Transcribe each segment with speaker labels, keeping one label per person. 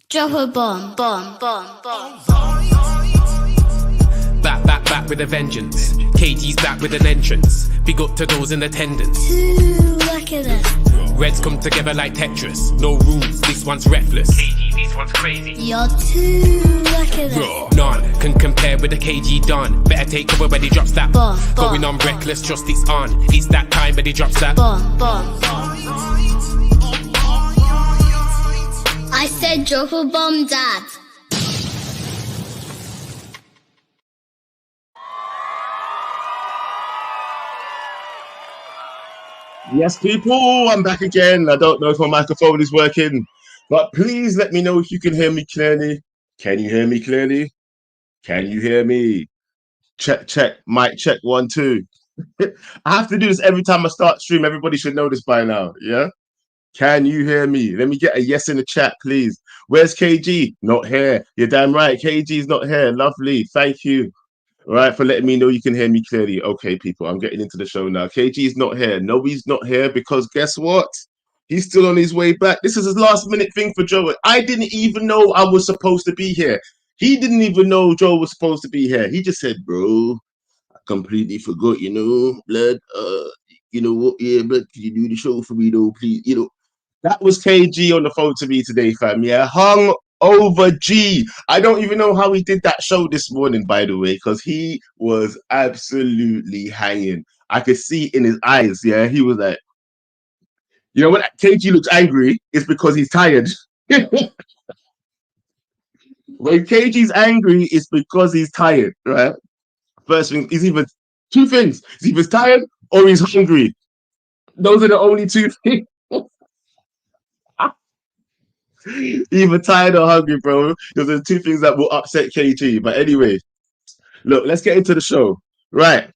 Speaker 1: Drop a bomb, bomb, bomb, bomb.
Speaker 2: Back with a vengeance. KG's back with an entrance. Big up to those in attendance.
Speaker 1: Look at this.
Speaker 2: Reds come together like Tetris. No rules, this one's reckless. KG, this one's crazy.
Speaker 1: You're too lucky this.
Speaker 2: None can compare with the KG done. Better take cover when he drops that.
Speaker 1: Bomb,
Speaker 2: Going
Speaker 1: bomb,
Speaker 2: on reckless, trust it's on. It's that time when he drops that.
Speaker 1: Bomb, bomb, bomb. I said drop a bomb, Dad.
Speaker 3: Yes, people, I'm back again. I don't know if my microphone is working, but please let me know if you can hear me clearly. Can you hear me clearly? Can you hear me? Check, check, mic check, 1, 2. I have to do this every time I start stream. Everybody should know this by now, yeah? Can you hear me? Let me get a yes in the chat, please. Where's KG? Not here. You're damn right. KG's not here. Lovely. Thank you. All right, for letting me know you can hear me clearly. Okay, people, I'm getting into the show now. KG's not here. No, he's not here because guess what? He's still on his way back. This is his last minute thing for Joe. I didn't even know I was supposed to be here. He didn't even know Joe was supposed to be here. He just said, bro, I completely forgot, blood. You know what? Yeah, blood, can you do the show for me though, please? That was KG on the phone to me today, fam. Yeah, hung over G. I don't even know how he did that show this morning, by the way, because he was absolutely hanging. I could see in his eyes, yeah, he was like, when KG looks angry, it's because he's tired. When KG's angry, it's because he's tired, right? First thing, he's either two things. He's either tired or he's hungry. Those are the only two things. Either tired or hungry, bro. Those are the two things that will upset KG. But anyway, look, let's get into the show. Right.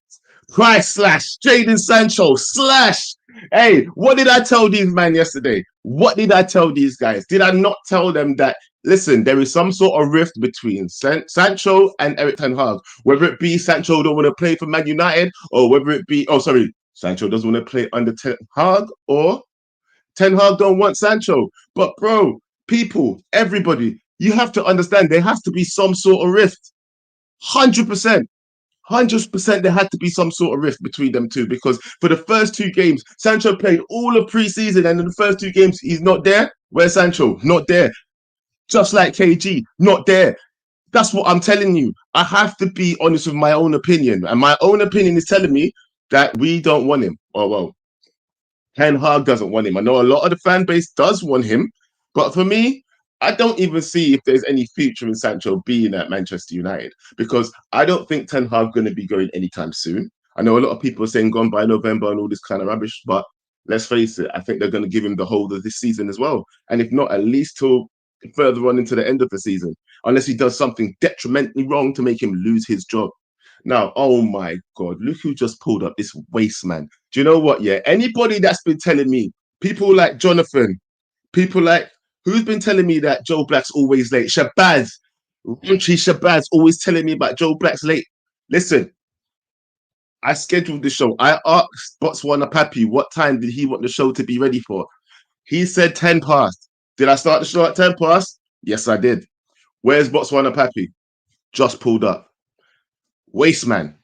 Speaker 3: Price slash Jadon Sancho slash. Hey, what did I tell these men yesterday? What did I tell these guys? Did I not tell them that, listen, there is some sort of rift between Sancho and Erik Ten Hag? Whether it be Sancho don't want to play for Man United or whether it be, Sancho doesn't want to play under Ten Hag or Ten Hag don't want Sancho. But bro, people, everybody, you have to understand there has to be some sort of rift. 100%. 100% there had to be some sort of rift between them two because for the first two games, Sancho played all of pre-season and in the first two games, he's not there. Where's Sancho? Not there. Just like KG, not there. That's what I'm telling you. I have to be honest with my own opinion. And my own opinion is telling me that we don't want him. Oh, well, Ten Hag doesn't want him. I know a lot of the fan base does want him. But for me, I don't even see if there's any future in Sancho being at Manchester United because I don't think Ten Hag going to be going anytime soon. I know a lot of people are saying gone by November and all this kind of rubbish, but let's face it, I think they're going to give him the whole of this season as well. And if not, at least till further on into the end of the season, unless he does something detrimentally wrong to make him lose his job. Now, oh my God, look who just pulled up this waste man. Do you know what? Yeah, anybody that's been telling me, people like Jonathan, people like, who's been telling me that Joe Black's always late? Shabaz, Raunchy Shabaz, always telling me about Joe Black's late. Listen, I scheduled the show. I asked Botswana Pappy what time did he want the show to be ready for. He said 10 past. Did I start the show at 10 past? Yes, I did. Where's Botswana Pappy? Just pulled up. Waste man.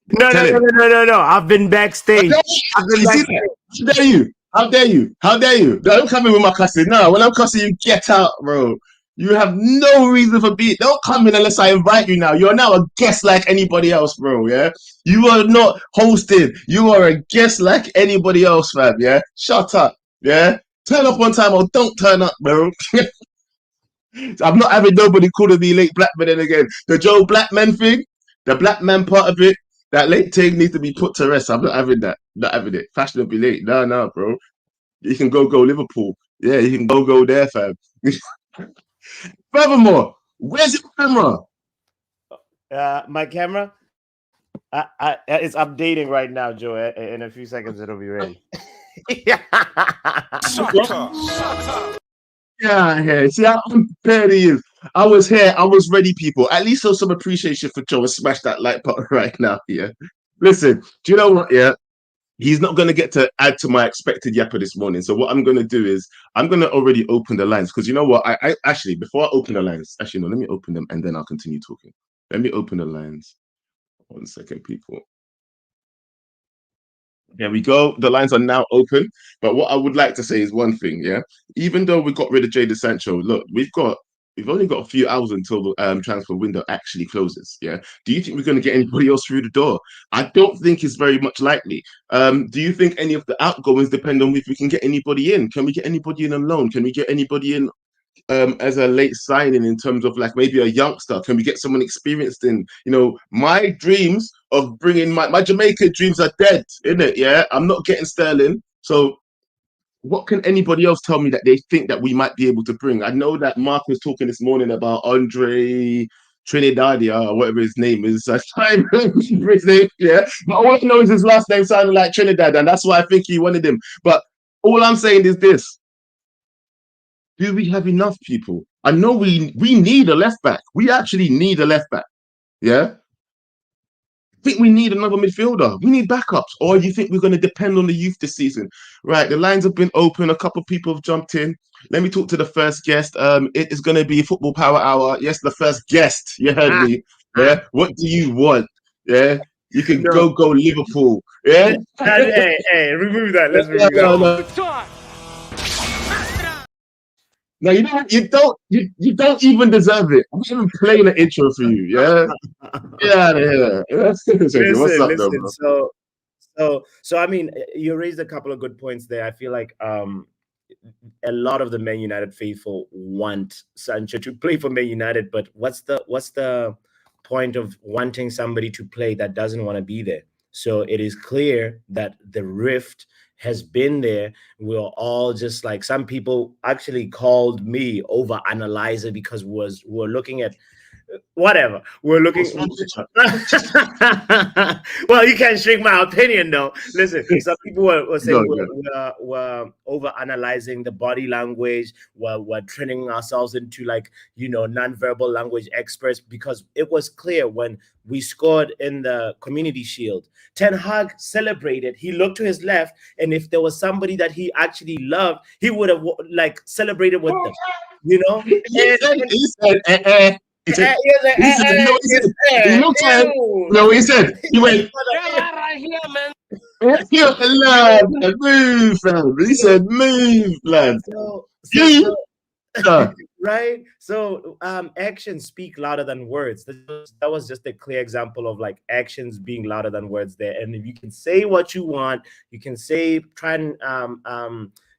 Speaker 4: No. I've been backstage. I've been backstage.
Speaker 3: How dare you? How dare you? How dare you? Don't come in with my cussing. No, when I'm cussing, you get out, bro. You have no reason for being. Don't come in unless I invite you now. You're now a guest like anybody else, bro. Yeah? You are not hosted. You are a guest like anybody else, fam. Yeah? Shut up. Yeah? Turn up on time or don't turn up, bro. I'm not having nobody calling me late black man again. The Joe Blackman thing, the black man part of it, that late thing needs to be put to rest. I'm not having that. Not having it. Fashionably late. No, bro. You can go Liverpool. Yeah, you can go there, fam. Furthermore, where's your camera?
Speaker 4: My camera? It's updating right now, Joe. In a few seconds, it'll be ready.
Speaker 3: Shut up. Yeah. See how unprepared he is. I was here. I was ready, people. At least show some appreciation for Joe and smash that like button right now. Yeah. Listen, do you know what? Yeah. he's not going to get to add to my expected yapper this morning. So what I'm going to do is I'm going to already open the lines because you know what? I actually, before I open the lines, actually, no, let me open them and then I'll continue talking. Let me open the lines. 1 second, people. There we go. The lines are now open. But what I would like to say is one thing, yeah. Even though we got rid of Jadon Sancho, look, we've only got a few hours until the transfer window actually closes. Yeah. Do you think we're going to get anybody else through the door? I don't think it's very much likely. Do you think any of the outgoings depend on if we can get anybody in? Can we get anybody in on loan? Can we get anybody in as a late signing in terms of like maybe a youngster? Can we get someone experienced in? You know, my dreams of bringing my Jamaica dreams are dead, isn't it? Yeah, I'm not getting Sterling. So what can anybody else tell me that they think that we might be able to bring? I know that Mark was talking this morning about Andre Trinidadia or whatever his name is. I can't remember his name, yeah. But all I know is his last name sounded like Trinidad, and that's why I think he wanted him. But all I'm saying is this: do we have enough people? I know we need a left back. We actually need a left back. Yeah. I think we need another midfielder. We need backups. Or you think we're going to depend on the youth this season? Right. The lines have been open. A couple of people have jumped in. Let me talk to the first guest. It is going to be Football Power Hour. Yes, the first guest. You heard me. Yeah. What do you want? Yeah. You can go Liverpool. Yeah.
Speaker 4: Hey, remove that. Let's remove that.
Speaker 3: No, you don't even deserve it. I'm not even playing the intro for you. Yeah, get out of here. What's up, though,
Speaker 4: Listen.
Speaker 3: bro?
Speaker 4: So I mean, you raised a couple of good points there. I feel like a lot of the Man United faithful want Sancho to play for Man United, but what's the point of wanting somebody to play that doesn't want to be there? So it is clear that the rift has been there. We're all just like, some people actually called me over analyzer because we're looking at whatever we're looking. Well, you can't shrink my opinion though. Listen, some people were saying we're over analyzing the body language. We're training ourselves into like, non-verbal language experts, because it was clear when we scored in the Community Shield, Ten Hag celebrated. He looked to his left, and if there was somebody that he actually loved, he would have like celebrated with them.
Speaker 3: He said, he said, he looked at him. No, he said, he went, right here, man. Move, fam. He said, move, lad.
Speaker 4: Right. So actions speak louder than words. That was just a clear example of like actions being louder than words there. And if you can say what you want, you can try and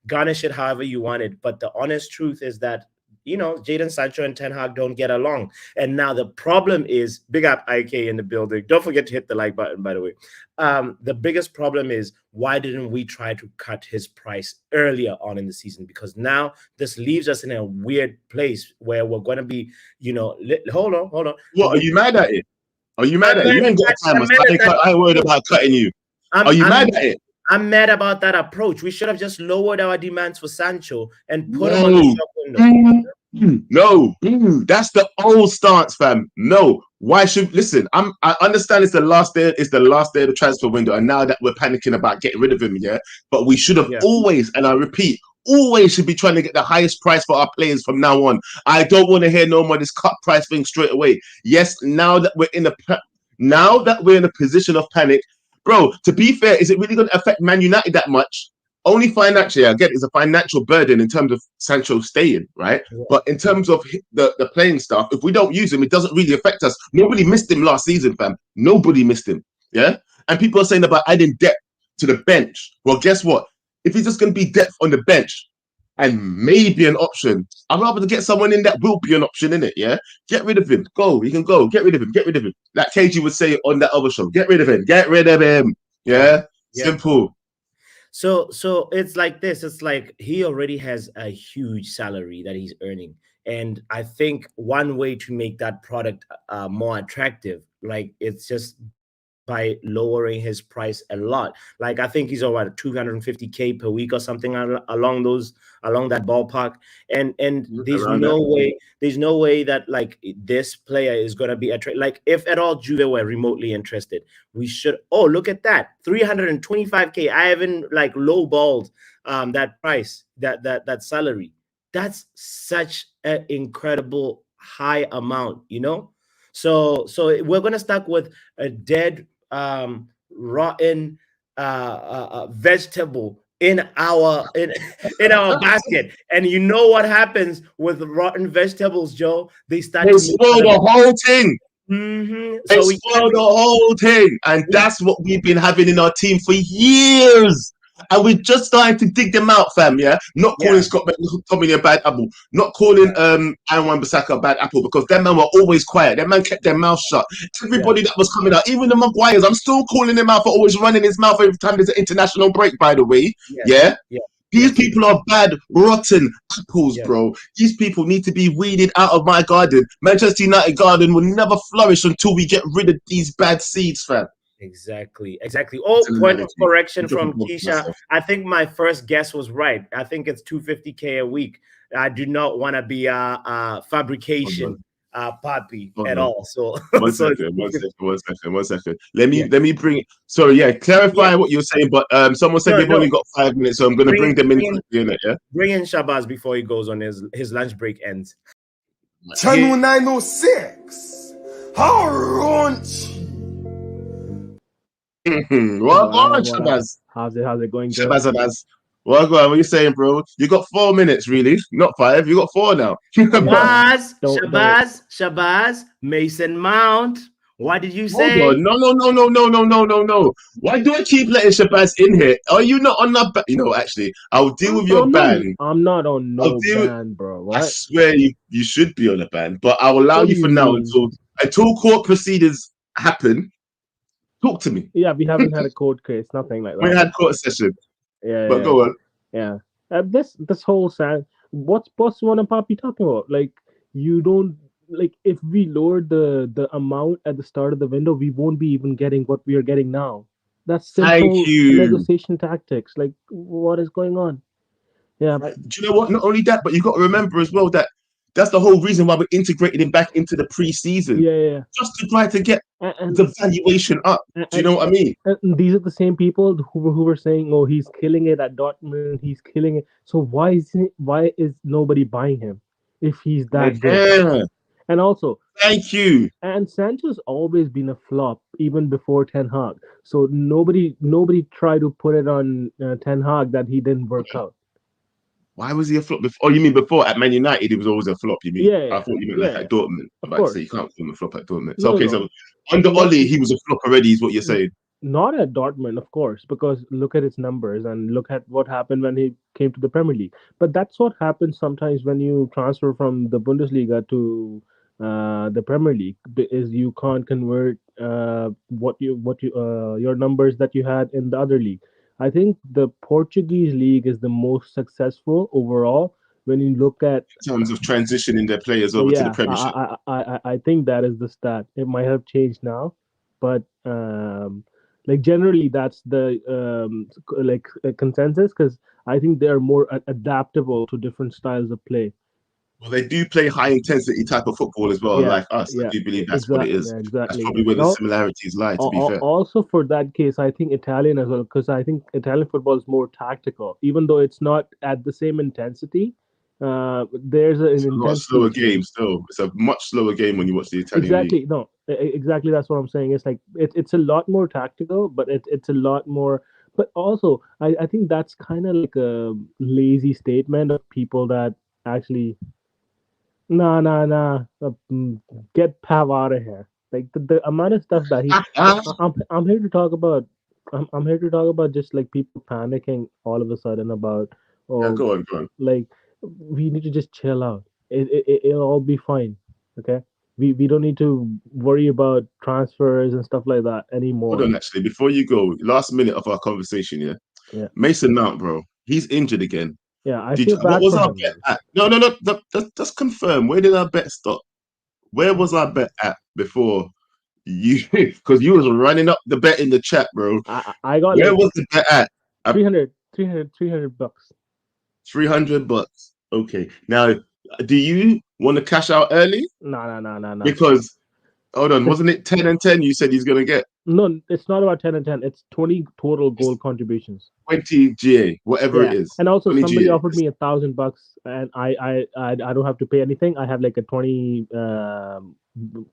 Speaker 4: garnish it however you want it. But the honest truth is that Jadon Sancho and Ten Hag don't get along. And now the problem is, big up IK in the building. Don't forget to hit the like button, by the way. The biggest problem is, why didn't we try to cut his price earlier on in the season? Because now this leaves us in a weird place where we're going to be, hold on.
Speaker 3: What, are you mad at it? Are you mad at it? You ain't got time. I ain't worried about cutting you. Are you mad at it?
Speaker 4: I'm mad about that approach. We should have just lowered our demands for Sancho and put him on the shop window.
Speaker 3: No, that's the old stance, fam. No, why should listen? I understand it's the last day. It's the last day of the transfer window, and now that we're panicking about getting rid of him, yeah. But we should have always, and I repeat, always should be trying to get the highest price for our players from now on. I don't want to hear no more this cut price thing straight away. Yes, now that we're in a position of panic. Bro, to be fair, is it really going to affect Man United that much? Only financially, I get it's a financial burden in terms of Sancho staying, right? Yeah. But in terms of the playing stuff, if we don't use him, it doesn't really affect us. Nobody missed him last season, fam. Nobody missed him, yeah? And people are saying about adding depth to the bench. Well, guess what? If he's just going to be depth on the bench and maybe an option, I'd rather get someone in that will be an option, in it, yeah? Get rid of him. Go. He can go. Get rid of him. Get rid of him. Like KG would say on that other show. Get rid of him. Get rid of him. Yeah? Simple.
Speaker 4: So it's like this. It's like he already has a huge salary that he's earning. And I think one way to make that product more attractive, like, it's just by lowering his price a lot. Like I think he's over 250K per week or something along that ballpark. And there's
Speaker 3: Around
Speaker 4: no
Speaker 3: that.
Speaker 4: way that like this player is gonna be like if at all Juve were remotely interested, we should look at that 325K. I haven't like lowballed that price, that salary. That's such an incredible high amount, so we're gonna start with a dead rotten vegetable in our in our basket. And you know what happens with rotten vegetables, Joe? They start
Speaker 3: They
Speaker 4: to make
Speaker 3: spoil the whole thing. They
Speaker 4: So we
Speaker 3: spoil the whole thing. And that's what we've been having in our team for years. And we're just starting to dig them out, fam. Yeah, not calling Scott McTominay a bad apple, not calling Aaron Wan-Bissaka a bad apple, because them men were always quiet. Them man kept their mouth shut. Everybody that was coming out, even the Maguires, I'm still calling him out for always running his mouth every time there's an international break. By the way, yeah. These people are bad, rotten apples, bro. These people need to be weeded out of my garden. Manchester United garden will never flourish until we get rid of these bad seeds, fam.
Speaker 4: Exactly. Oh, point of correction from Keisha.
Speaker 3: Myself.
Speaker 4: I think my first guess was right. I think it's 250K a week. I do not want to be a fabrication puppy at all. So
Speaker 3: one second. Let me bring. Sorry, clarify what you're saying. But someone said they've only got 5 minutes, so I'm going to bring them in quickly. Yeah.
Speaker 4: Bring in Shabaz before he goes on his lunch break ends.
Speaker 5: Channel 906. How raunchy.
Speaker 3: What, Shabaz?
Speaker 6: How's it going, Joe?
Speaker 3: Shabaz. What are you saying, bro? You got 4 minutes, really? Not 5. You got 4 now.
Speaker 4: Shabaz, Mason Mount. What did you say?
Speaker 3: Hold on. No. Why do I keep letting Shabaz in here? Are you not on that ban? Actually, I'll deal with your ban.
Speaker 6: I'm not on no ban, bro. What?
Speaker 3: I swear you should be on a ban, but I'll allow you for now until court proceedings happen. Talk to me.
Speaker 6: Yeah, we haven't had a court case, nothing like that.
Speaker 3: We had court session.
Speaker 6: Yeah,
Speaker 3: but go on.
Speaker 6: Yeah, this whole sad. What's one and Poppy talking about? Like, you don't like if we lowered the amount at the start of the window, we won't be even getting what we are getting now. That's simple negotiation tactics. Like, what is going on? Yeah.
Speaker 3: Do you know what? Not only that, but you got to remember as well that that's the whole reason why we integrated him back into the pre-season.
Speaker 6: Yeah.
Speaker 3: Just to try to get the valuation up. Do you know what I mean?
Speaker 6: And these are the same people who were saying, "Oh, he's killing it at Dortmund. He's killing it." So why is nobody buying him if he's that good? And also,
Speaker 3: thank you.
Speaker 6: And Sancho's always been a flop even before Ten Hag. So nobody tried to put it on Ten Hag that he didn't work out.
Speaker 3: Why was he a flop before? Oh, you mean before at Man United he was always a flop? You mean?
Speaker 6: Yeah.
Speaker 3: I thought you meant like at Dortmund. I'm about to say you can't call him a flop at Dortmund.
Speaker 6: So
Speaker 3: so under Oli he was a flop already, is what you're saying?
Speaker 6: Not at Dortmund, of course, because look at his numbers and look at what happened when he came to the Premier League. But that's what happens sometimes when you transfer from the Bundesliga to the Premier League, is you can't convert your numbers that you had in the other league. I think the Portuguese league is the most successful overall when you look at
Speaker 3: in terms of transitioning their players over to the Premiership.
Speaker 6: I think that is the stat. It might have changed now, but like generally that's the consensus, because I think they are more adaptable to different styles of play.
Speaker 3: Well, they do play high intensity type of football as well, like us. I do believe that's what it is.
Speaker 6: Yeah, exactly.
Speaker 3: That's probably where the similarities lie, to be fair.
Speaker 6: Also, for that case, I think Italian as well, because I think Italian football is more tactical, even though it's not at the same intensity. There's
Speaker 3: a lot slower game still. It's a much slower game when you watch the Italian league.
Speaker 6: No, exactly. That's what I'm saying. It's like it's a lot more tactical, but it's a lot more. But also, I think that's kind of like a lazy statement of people that actually. Nah. Get Pav out of here. Like the amount of stuff that he. I'm here to talk about. I'm here to talk about just like people panicking all of a sudden about.
Speaker 3: Oh, go on.
Speaker 6: Like, we need to just chill out. It'll all be fine. Okay. We don't need to worry about transfers and stuff like that anymore.
Speaker 3: Hold on, actually, before you go, last minute of our conversation,
Speaker 6: yeah.
Speaker 3: Mason Mount, bro, he's injured again.
Speaker 6: Yeah,
Speaker 3: what was our bet at? No. Just confirm. Where did our bet stop? Where was our bet at before You because you was running up the bet in the chat, bro.
Speaker 6: I got
Speaker 3: Where
Speaker 6: like
Speaker 3: was the bet at?
Speaker 6: 300 bucks.
Speaker 3: $300. Okay. Now, do you want to cash out early?
Speaker 6: No.
Speaker 3: Because hold on, wasn't it 10 and 10 you said he's gonna get?
Speaker 6: No, it's not about 10 and 10. It's 20 total goal contributions.
Speaker 3: 20 GA, whatever it
Speaker 6: Yeah,
Speaker 3: is.
Speaker 6: and also
Speaker 3: 20
Speaker 6: somebody
Speaker 3: GA.
Speaker 6: offered me $1,000, and I don't have to pay anything. I have like a 20
Speaker 3: Yeah, I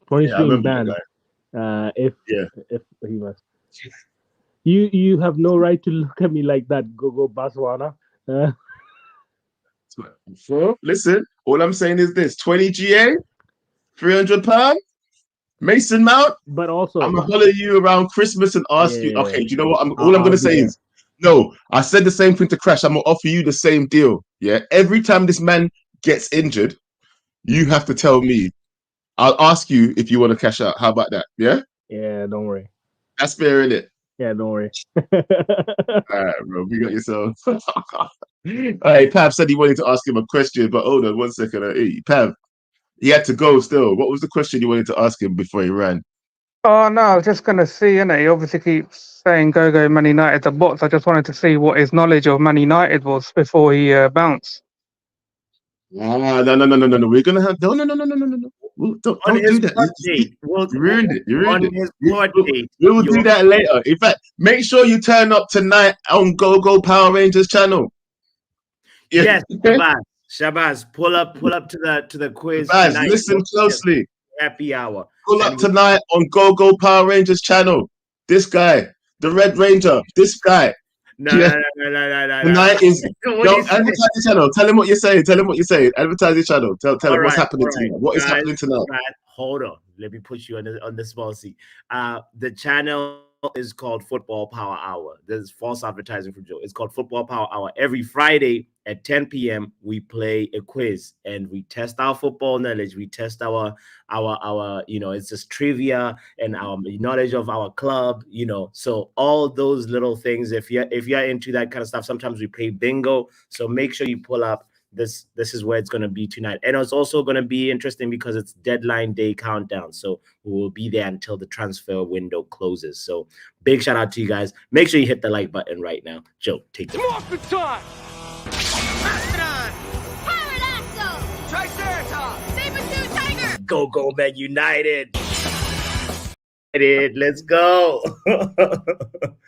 Speaker 6: stream
Speaker 3: remember that
Speaker 6: ban.
Speaker 3: guy.
Speaker 6: If
Speaker 3: Yeah.
Speaker 6: he was, you have no right to look at me like that. Go Botswana.
Speaker 3: So listen, all I'm saying is this: 20 GA, £300. Mason Mount.
Speaker 6: But
Speaker 3: I'm
Speaker 6: also,
Speaker 3: gonna holler you around Christmas and ask you.
Speaker 6: yeah,
Speaker 3: Okay, do you know what? All I'm
Speaker 6: I'll
Speaker 3: gonna
Speaker 6: be
Speaker 3: say
Speaker 6: there.
Speaker 3: is no. I said the same thing to Crash. I'm gonna offer you the same deal. Yeah. Every time this man gets injured, you have to tell me. I'll ask you if you want to cash out. How about that? Yeah.
Speaker 6: Yeah, don't worry.
Speaker 3: That's fair, isn't it?
Speaker 6: Yeah, don't worry.
Speaker 3: All right, bro. You got yourself. All right. Pav said he wanted to ask him a question, but hold on 1 second. Hey, Pav, he had to go still. What was the question you wanted to ask him before he ran?
Speaker 7: Oh no, I was just gonna see, innit? He obviously keeps saying go Man United the bots. I just wanted to see what his knowledge of Man United was before he bounced.
Speaker 3: No. We're gonna have no. Don't
Speaker 4: On
Speaker 3: do
Speaker 4: his
Speaker 3: that.
Speaker 4: court date,
Speaker 3: You ruined it. You ruined
Speaker 4: on
Speaker 3: it.
Speaker 4: his
Speaker 3: We
Speaker 4: court
Speaker 3: will
Speaker 4: date,
Speaker 3: do that later. In fact, make sure you turn up tonight on Go Power Rangers channel. Yeah.
Speaker 4: Yes, Shabaz, pull up to the quiz
Speaker 3: Guys,
Speaker 4: tonight.
Speaker 3: listen closely.
Speaker 4: Happy hour.
Speaker 3: Pull
Speaker 4: And
Speaker 3: up tonight on Go Power Rangers channel. This guy, the Red Ranger. This guy.
Speaker 4: No.
Speaker 3: Tonight is
Speaker 4: What
Speaker 3: yo
Speaker 4: do you say?
Speaker 3: advertise the channel. Tell him what you're saying. Tell him what you're saying. Advertise the channel. Tell him what's happening tonight. What is happening tonight?
Speaker 4: Guys, hold on. Let me put you on the small seat. The channel is called Football Power Hour. There's false advertising from Joe. It's called Football Power Hour. Every Friday at 10 p.m. we play a quiz and we test our football knowledge. We test our it's just trivia and our knowledge of our club, So all those little things, if you're into that kind of stuff, sometimes we play bingo. So make sure you pull up. This is where it's going to be tonight, and it's also going to be interesting because it's deadline day countdown, so we will be there until the transfer window closes. So big shout out to you guys. Make sure you hit the like button right now. Joe, take the
Speaker 5: time.
Speaker 4: Go Man United. Let's go.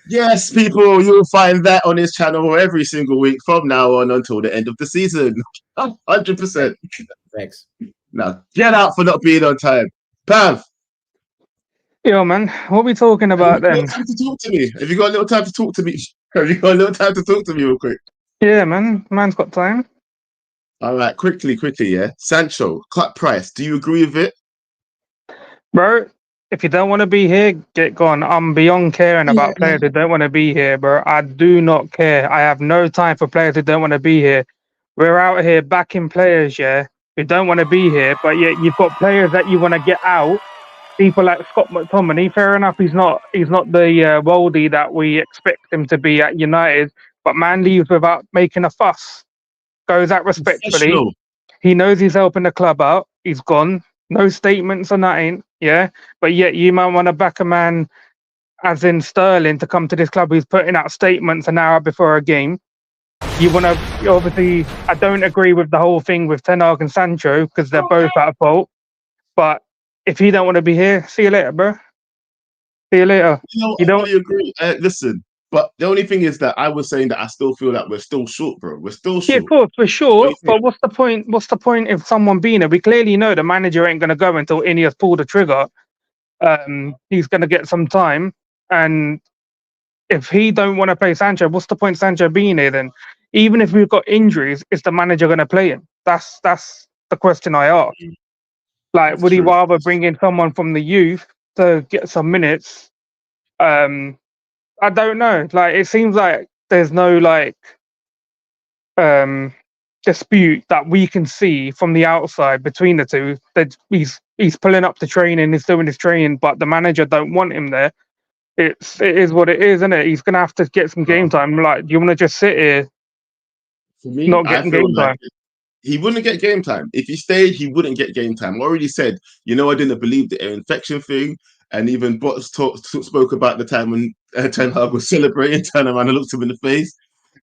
Speaker 3: Yes, people, you'll find that on his channel every single week from now on until the end of the season. 100%.
Speaker 4: Thanks.
Speaker 3: Now, get out for not being on time. Pav.
Speaker 7: Yo, man, what are we talking about then?
Speaker 3: Time to talk to me. Have you got a little time to talk to me? Have you got a little time to talk to me real quick?
Speaker 7: Yeah, man's got time.
Speaker 3: All right, quickly, yeah. Sancho, cut price. Do you agree with it?
Speaker 7: Bro, if you don't want to be here, get gone. I'm beyond caring about players who don't want to be here, bro. I do not care. I have no time for players who don't want to be here. We're out here backing players, yeah, who don't want to be here, but yet you've got players that you want to get out. People like Scott McTominay, fair enough, he's not the worldie that we expect him to be at United, but man leaves without making a fuss. Goes out respectfully. He knows he's helping the club out. He's gone. No statements or nothing, yeah. But yet you might want to back a man, as in Sterling, to come to this club who's putting out statements an hour before a game. You want to, obviously, I don't agree with the whole thing with Ten Hag and Sancho because they're both at fault. But if you don't want to be here, see you later, bro. See you later.
Speaker 3: I don't agree. Listen, but the only thing is that I was saying that I still feel that we're still short, bro. We're still short.
Speaker 7: Yeah, of course, for sure. But what's the point? What's the point if someone being here? We clearly know the manager ain't going to go until Ineos pull the trigger. He's going to get some time, and if he don't want to play Sancho, what's the point Sancho being here then? Even if we've got injuries, is the manager going to play him? That's the question I ask. Like, would he rather bring in someone from the youth to get some minutes? I don't know. Like, it seems like there's no dispute that we can see from the outside between the two. That he's pulling up to training, he's doing his training, but the manager don't want him there. It is what it is, isn't it? He's gonna have to get some game time. Like, do you want to just sit here,
Speaker 3: for me,
Speaker 7: not getting game time?
Speaker 3: He wouldn't get game time. If he stayed, he wouldn't get game time. I already said, I didn't believe the air infection thing. And even Bots spoke about the time when Ten Hag was celebrating, turned around and looked him in the face.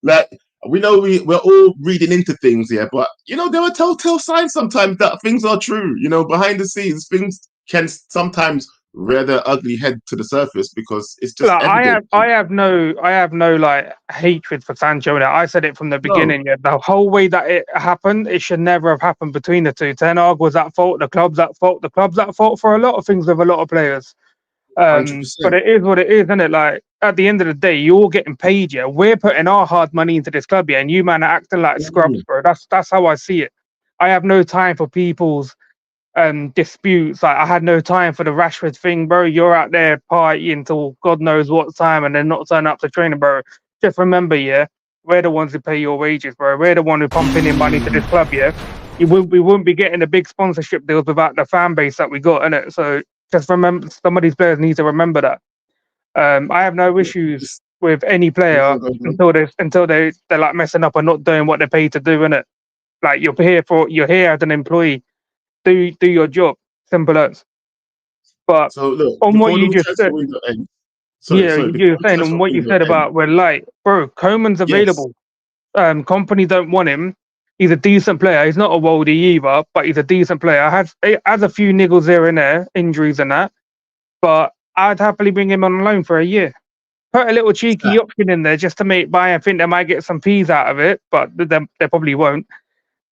Speaker 3: Like, we know we're all reading into things here, but there are telltale signs sometimes that things are true. Behind the scenes, things can sometimes rear their ugly head to the surface because it's just
Speaker 7: Like,
Speaker 3: evident.
Speaker 7: I have no like hatred for Sancho. Now, I said it from the
Speaker 3: No,
Speaker 7: beginning. Yeah, the whole way that it happened, it should never have happened between the two. Ten Hag was at fault. The club's at fault. The club's at fault for a lot of things with a lot of players.
Speaker 3: hundred
Speaker 7: But
Speaker 3: percent.
Speaker 7: it is what it is, isn't it? Like, at the end of the day, you're all getting paid. Yeah, we're putting our hard money into this club. Yeah, and you man are acting like scrubs, bro. That's how I see it. I have no time for people's disputes. Like, I had no time for the Rashford thing, bro. You're out there partying till God knows what time and then not turn up to training, bro. Just remember, yeah, we're the ones who pay your wages, bro. We're the one who pumping in money to this club, yeah. We wouldn't be getting the big sponsorship deals without the fan base that we got in it. So just remember, some of these players need to remember that. I have no issues with any player until they're like messing up and not doing what they're paid to do, innit? Like, you're here as an employee. Do your job. Simple as. But
Speaker 3: So look,
Speaker 7: on what
Speaker 3: before
Speaker 7: you
Speaker 3: the
Speaker 7: just
Speaker 3: transfer
Speaker 7: said,
Speaker 3: window ends,
Speaker 7: yeah,
Speaker 3: sorry, before
Speaker 7: you're
Speaker 3: the
Speaker 7: saying on
Speaker 3: transfer
Speaker 7: what you
Speaker 3: window
Speaker 7: said
Speaker 3: ends,
Speaker 7: about we're light, bro. Coman's
Speaker 3: yes,
Speaker 7: available. Company don't want him. He's a decent player. He's not a worldie either, but he's a decent player. Has a few niggles here and there, injuries and that. But I'd happily bring him on loan for a year. Put a little cheeky
Speaker 3: that
Speaker 7: option in there just to make Bayern think they might get some peas out of it, but they probably won't.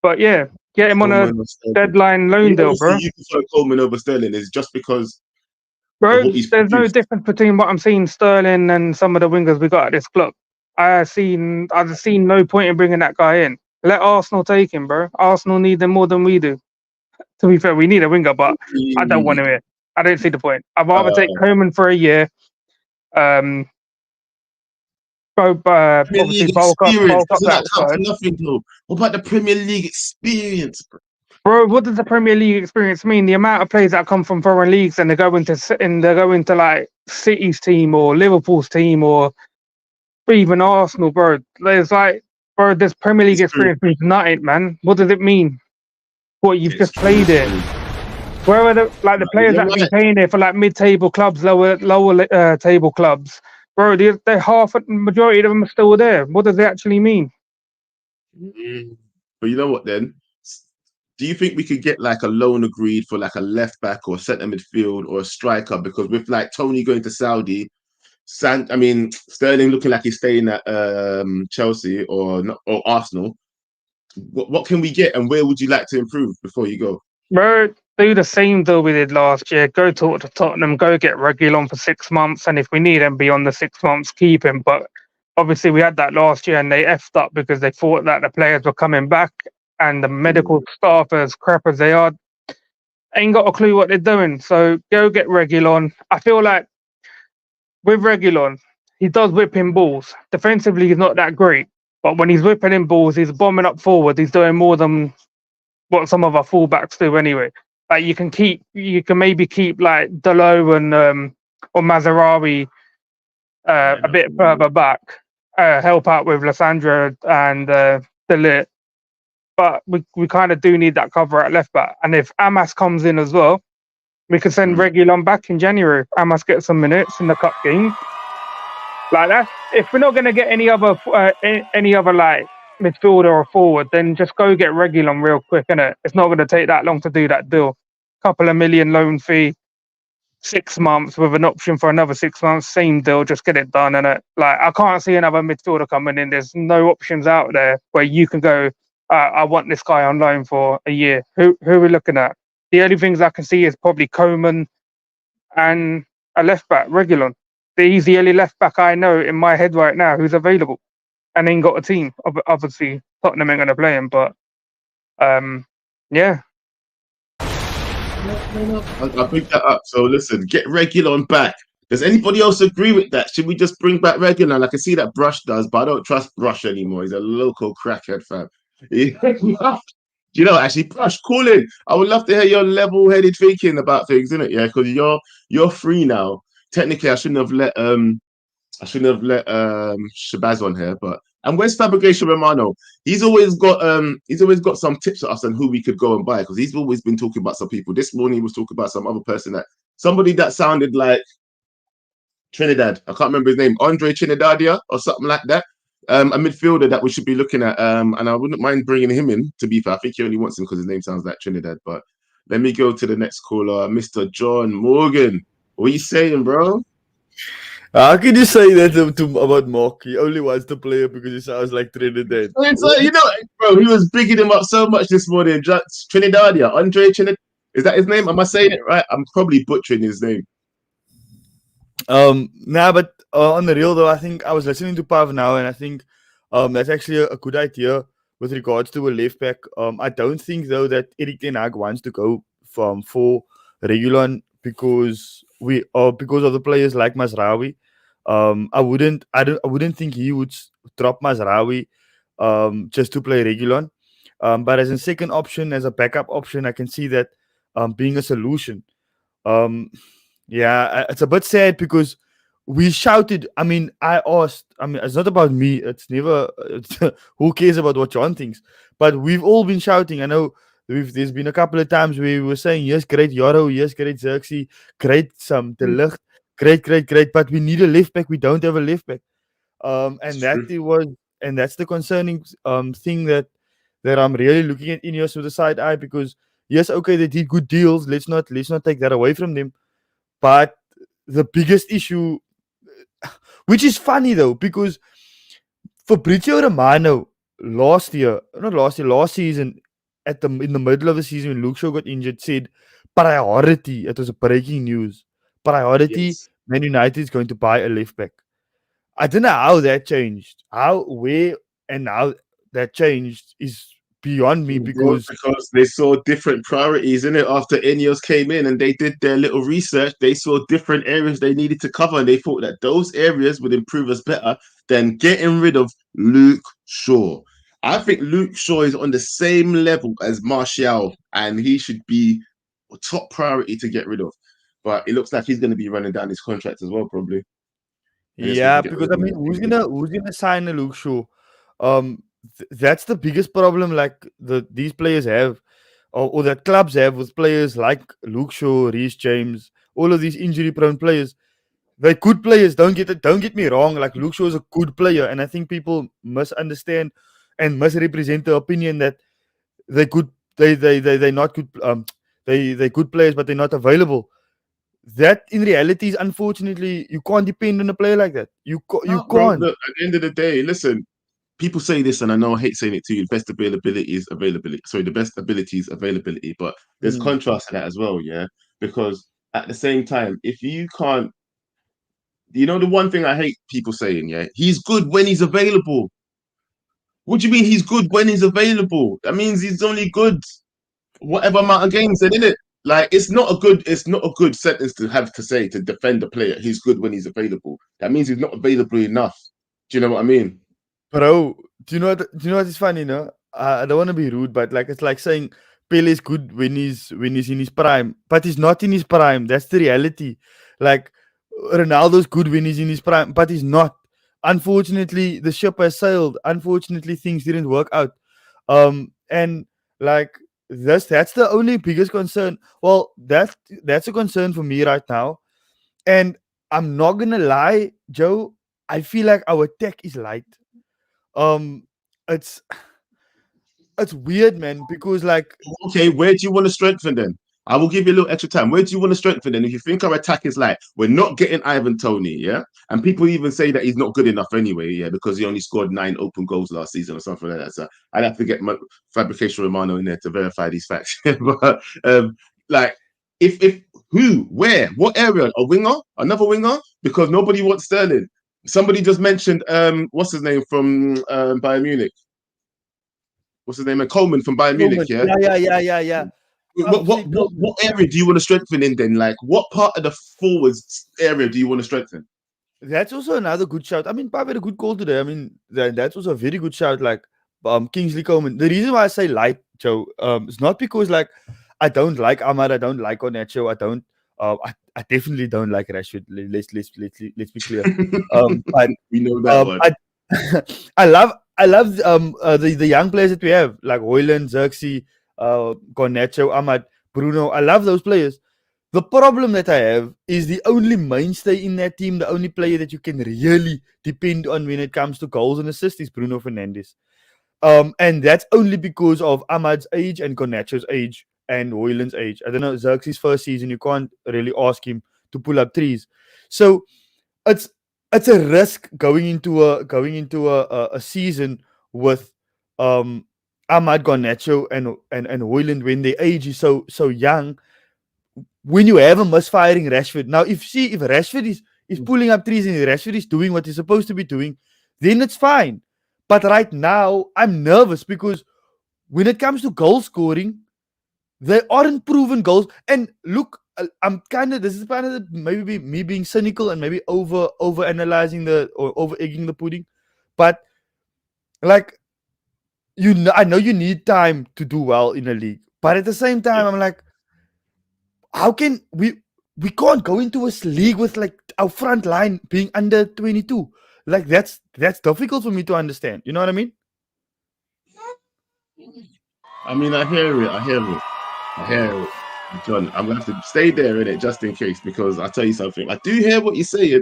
Speaker 7: But yeah, get him on a
Speaker 3: Coleman or Sterling.
Speaker 7: deadline loan deal,
Speaker 3: You
Speaker 7: bro.
Speaker 3: see, you prefer Coleman over Sterling is just because of
Speaker 7: Bro,
Speaker 3: what he's
Speaker 7: there's no
Speaker 3: produced.
Speaker 7: difference between what I'm seeing Sterling and some of the wingers we got at this club. I've seen no point in bringing that guy in. Let Arsenal take him, bro. Arsenal need him more than we do. To be fair, we need a winger, but I don't want him here. I don't see the point. I'd rather take
Speaker 3: Uh,
Speaker 7: Coman for a year. Um,
Speaker 3: Premier
Speaker 7: obviously
Speaker 3: League
Speaker 7: bulk
Speaker 3: experience
Speaker 7: up
Speaker 3: doesn't
Speaker 7: that
Speaker 3: that count for
Speaker 7: side.
Speaker 3: nothing, though? What about the Premier League experience, bro?
Speaker 7: Bro, what does the Premier League experience mean? The amount of players that come from foreign leagues and they go into like City's team or Liverpool's team or even Arsenal, bro. This Premier League
Speaker 3: Experience.
Speaker 7: experience means nothing, man. What does it mean? What, you've
Speaker 3: It's
Speaker 7: just
Speaker 3: true.
Speaker 7: played it? Where are the players
Speaker 3: You're
Speaker 7: that have been
Speaker 3: right.
Speaker 7: playing there for like mid-table clubs, lower table clubs, bro? They're majority of them are still there. What does it actually mean?
Speaker 3: But you know what then? Do you think we could get like a loan agreed for like a left back or centre midfield or a striker? Because with like Tony going to Saudi, Sterling looking like he's staying at Chelsea or Arsenal. What can we get and where would you like to improve before you go?
Speaker 7: Bro, do the same deal we did last year. Go talk to Tottenham. Go get Reguilon for 6 months, and if we need him beyond the 6 months, keep him. But obviously, we had that last year, and they effed up because they thought that the players were coming back, and the medical staff, as crap as they are, ain't got a clue what they're doing. So go get Reguilon. I feel like with Reguilon, he does whip in balls. Defensively, he's not that great, but when he's whipping in balls, he's bombing up forward. He's doing more than what some of our fullbacks do anyway. Like, you can maybe keep like Delo and or Mazarawi
Speaker 3: Yeah,
Speaker 7: a bit further back, help out with Lissandra and Delit. But we kind of do need that cover at left back. And if Amas comes in as well, we can send Reguilon back in January. Amas gets some minutes in the cup games. Like that. If we're not going to get any other like midfielder or forward, then just go get Reguilon real quick, innit? It's not going to take that long to do that deal. Couple of million loan fee, 6 months with an option for another 6 months. Same deal, just get it done, innit? Like, I can't see another midfielder coming in. There's no options out there where you can go, I want this guy on loan for a year. Who are we looking at? The only things I can see is probably Coman and a left back, Reguilon. He's the only left back I know in my head right now who's available and ain't got a team. Obviously, Tottenham ain't going to play him, but yeah.
Speaker 3: I'll bring that up. So listen, get Reguilon back. Does anybody else agree with that? Should we just bring back Reguilon? I can see that Brush does, but I don't trust Brush anymore. He's a local crackhead, fam. Actually, Brush, call in. I would love to hear your level-headed thinking about things, innit? Yeah, because you're free now. Technically, I shouldn't have let Shabaz on here, but And where's Fabrication Romano? He's always got some tips for us on who we could go and buy, because he's always been talking about some people. This morning he was talking about some other person, somebody that sounded like Trinidad. I can't remember his name, Andre Trinidadian or something like that. A midfielder that we should be looking at. And I wouldn't mind bringing him in, to be fair. I think he only wants him because his name sounds like Trinidad. But let me go to the next caller, Mr. John Morgan. What are you saying, bro?
Speaker 8: How can you say that about Mark? He only wants to play it because he sounds like Trinidad.
Speaker 3: You know, bro, he was bigging him up so much this morning. Trinidadian, Andre Trinidad. Is that his name? Am I saying it right? I'm probably butchering his name.
Speaker 8: But on the real though, I think I was listening to Pav now, and I think that's actually a good idea with regards to a left back. I don't think though that Erik ten Hag wants to go for Regulon because of the players like Mazraoui. I wouldn't think he would drop Mazraoui just to play Regulon. But as a second option, as a backup option, I can see that being a solution. Yeah, it's a bit sad because we shouted. I mean, it's not about me. It's never. Who cares about what John thinks? But we've all been shouting. I know there's been a couple of times where we were saying, yes, great Yoro, yes, great Xerxes, great De Ligt, great. But we need a left back. We don't have a left back. And that's the concerning thing that I'm really looking at Ineos with a side eye, because yes, okay, they did good deals. Let's not take that away from them. But the biggest issue, which is funny though, because Fabrizio Romano last season, in the middle of the season when Luke Shaw got injured, said priority. It was a breaking news. Priority. Yes. Man United is going to buy a left back. I don't know how that changed. How that changed is beyond me, because
Speaker 3: they saw different priorities in it after Ineos came in and they did their little research. They saw different areas they needed to cover, and they thought that those areas would improve us better than getting rid of Luke Shaw. I think Luke Shaw is on the same level as Martial, and he should be a top priority to get rid of. But it looks like he's going to be running down his contract as well, probably.
Speaker 8: Yeah, because I mean, who's gonna sign a Luke Shaw? That's the biggest problem, like these players have, or that clubs have, with players like Luke Shaw, Reece James, all of these injury-prone players. They're good players. Don't get me wrong. Like, Luke Shaw is a good player, and I think people misunderstand and misrepresent the opinion that they're good. They're not good. They're good players, but they're not available. That in reality is, unfortunately, you can't depend on a player like that. You can't.
Speaker 3: Bro, look, at the end of the day, listen. People say this, and I know I hate saying it to you. The best availability is availability. Sorry, the best ability is availability. But there's contrast to that as well, yeah. Because at the same time, if you can't, the one thing I hate people saying, yeah, he's good when he's available. What do you mean he's good when he's available? That means he's only good whatever amount of games, then, innit? Like, it's not a good sentence to have to say to defend a player. He's good when he's available. That means he's not available enough. Do you know what I mean?
Speaker 8: Bro, do you know what is funny, no? I don't want to be rude, but like, it's like saying Pele is good when he's in his prime, but he's not in his prime. That's the reality. Like, Ronaldo's good when he's in his prime, but he's not. Unfortunately, the ship has sailed. Unfortunately, things didn't work out. And like that's the only biggest concern. Well, that's a concern for me right now. And I'm not gonna lie, Joe, I feel like our tech is light. It's weird, man, because like,
Speaker 3: okay, where do you want to strengthen then? I will give you a little extra time. Where do you want to strengthen then? If you think our attack is light, we're not getting Ivan Toney, yeah? And people even say that he's not good enough anyway, yeah, because he only scored 9 open goals last season or something like that. So I'd have to get my Fabrication Romano in there to verify these facts. But like, if who, where, what area? A winger? Another winger? Because nobody wants Sterling. Somebody just mentioned what's his name from Bayern Munich? What's his name? Coleman from Bayern Munich, yeah?
Speaker 8: Yeah.
Speaker 3: What area do you want to strengthen in then? Like, what part of the forwards area do you want to strengthen?
Speaker 8: That's also another good shout. I mean, Pab had a good call today. I mean, that's also a very good shout. Like, Kingsley Coleman. The reason why I say light, Joe, it's not because like I don't like Ahmad, I don't like Onacho, I definitely don't like Rashford. Let's be clear.
Speaker 3: But we know that one.
Speaker 8: I love the young players that we have, like Hoyland, Xerxes, Garnacho, Ahmad, Bruno. I love those players. The problem that I have is the only mainstay in that team, the only player that you can really depend on when it comes to goals and assists is Bruno Fernandes. And that's only because of Ahmad's age and Garnacho's age and Hoyland's age. I don't know, Xerxes' first season, you can't really ask him to pull up trees. So it's a risk going into a season with Ahmad, Garnacho and Hoyland when their age is so young. When you have a misfiring Rashford, now if Rashford is pulling up trees and Rashford is doing what he's supposed to be doing, then it's fine. But right now, I'm nervous because when it comes to goal scoring, they aren't proven goals. And look, this is kind of maybe me being cynical and maybe over analyzing or over egging the pudding, but like I know you need time to do well in a league, but at the same time, I'm like, how can we can't go into a league with like our front line being under 22? Like that's difficult for me to understand. You know what I mean?
Speaker 3: I mean, I hear it. John, I'm gonna have to stay there in it just in case, because I'll tell you something. I do hear what you're saying,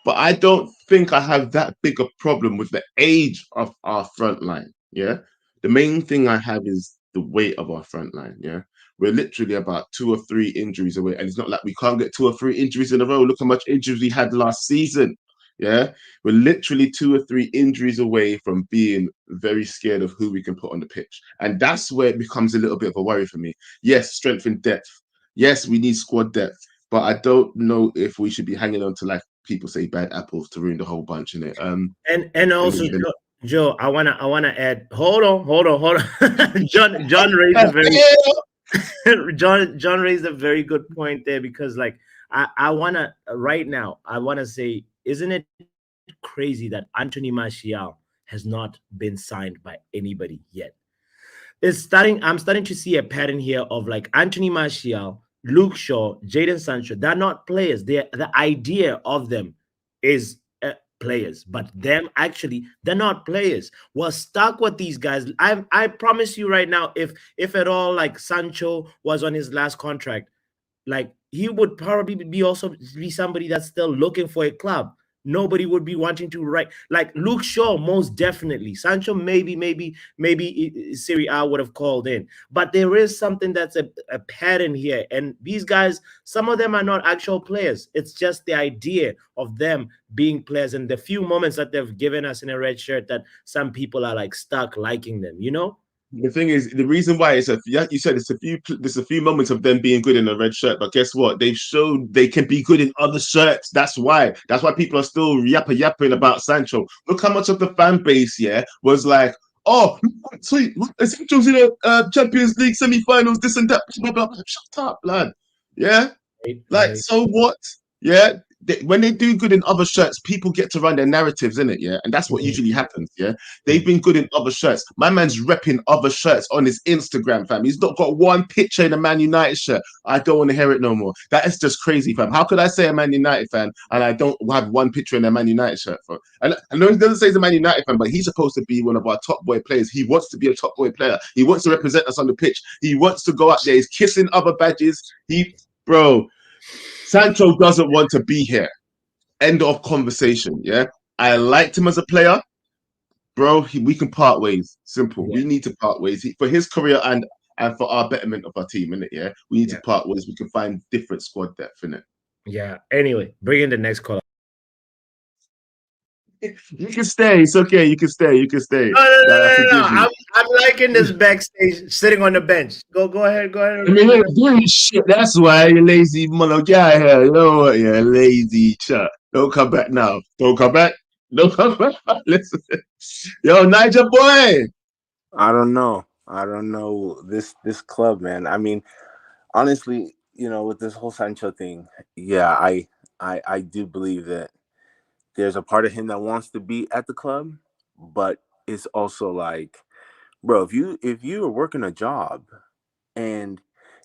Speaker 3: but I don't think I have that big a problem with the age of our front line. Yeah. The main thing I have is the weight of our front line. Yeah. We're literally about 2 or 3 injuries away. And it's not like we can't get 2 or 3 injuries in a row. Look how much injuries we had last season. Yeah. We're literally 2 or 3 injuries away from being very scared of who we can put on the pitch. And that's where it becomes a little bit of a worry for me. Yes, strength and depth. Yes, we need squad depth. But I don't know if we should be hanging on to, like people say, bad apples to ruin the whole bunch in it.
Speaker 4: And also, Joe, I wanna add. Hold on. John raised a very John raised a very good point there, because like I wanna right now I wanna say, isn't it crazy that Anthony Martial has not been signed by anybody yet? I'm starting to see a pattern here of like Anthony Martial, Luke Shaw, Jadon Sancho. They're not players. The idea of them is players, but them actually they're not players. We're stuck with these guys. I promise you right now, if at all like Sancho was on his last contract, like he would probably be somebody that's still looking for a club. Nobody would be wanting to write like Luke Shaw, most definitely. Sancho, maybe Serie A would have called in, but there is something that's a pattern here. And these guys, some of them are not actual players. It's just the idea of them being players and the few moments that they've given us in a red shirt that some people are like stuck liking them, you know?
Speaker 3: The thing is, the reason why you said there's a few moments of them being good in a red shirt, but guess what? They've shown they can be good in other shirts. That's why people are still yapping about Sancho. Look how much of the fan base, was like, oh, sweet, Sancho's in a Champions League semi-finals, this and that. Blah, blah, blah. Shut up, lad. Yeah, like so what? Yeah. When they do good in other shirts, people get to run their narratives in it, and that's what usually happens. They've been good in other shirts. My man's repping other shirts on his Instagram, fam. He's not got one picture in a Man United shirt. I don't want to hear it no more. That is just crazy, fam. How could I say a Man United fan and I don't have one picture in a Man United shirt? And I know he doesn't say he's a Man United fan, but he's supposed to be one of our top boy players. He wants to be a top boy player. He wants to represent us on the pitch. He wants to go out there. He's kissing other badges. Bro. Sancho doesn't want to be here. End of conversation. I liked him as a player, bro. We can part ways. Simple. We need to part ways for his career and for our betterment of our team, innit? We need to part ways. We can find different squad depth in it.
Speaker 4: Yeah. Anyway, bring in the next caller.
Speaker 3: You can stay. It's okay. You can stay.
Speaker 4: No. I'm liking this backstage, sitting on the bench. Go ahead.
Speaker 3: I mean, you're doing shit. That's why you lazy mother guy here. You know what? You're lazy chat. Don't come back now. Don't come back. Listen. Yo, Niger boy.
Speaker 9: I don't know this club, man. I mean, honestly, with this whole Sancho thing, I do believe that there's a part of him that wants to be at the club, but it's also like, bro, if you are working a job and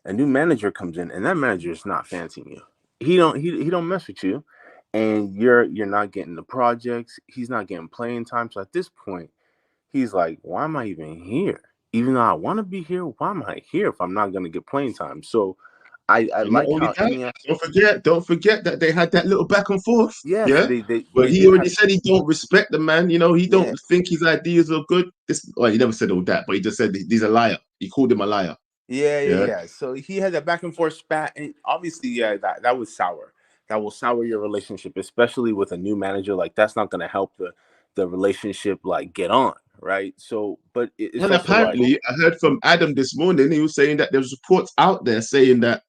Speaker 9: a new manager comes in and that manager is not fancying you, he don't mess with you, and you're not getting the projects. He's not getting playing time. So at this point, he's like, why am I even here? Even though I want to be here, why am I here if I'm not going to get playing time? So I
Speaker 3: And not
Speaker 9: like
Speaker 3: only
Speaker 9: how
Speaker 3: that, don't forget that they had that little back and forth.
Speaker 9: yes,
Speaker 3: Yeah. But
Speaker 9: they
Speaker 3: he
Speaker 9: did
Speaker 3: already
Speaker 9: have,
Speaker 3: said he don't respect the man. He
Speaker 9: yeah.
Speaker 3: don't think his ideas are good. Well, he never said all that, but he just said he's a liar. He called him a liar. Yeah.
Speaker 9: Yeah. So he had that back and forth spat, and obviously, yeah, that was sour. That will sour your relationship, especially with a new manager. Like that's not going to help the relationship like get on, right? So, but it's
Speaker 3: And
Speaker 9: also like,
Speaker 3: apparently, I heard from Adam this morning. He was saying that there's reports out there saying that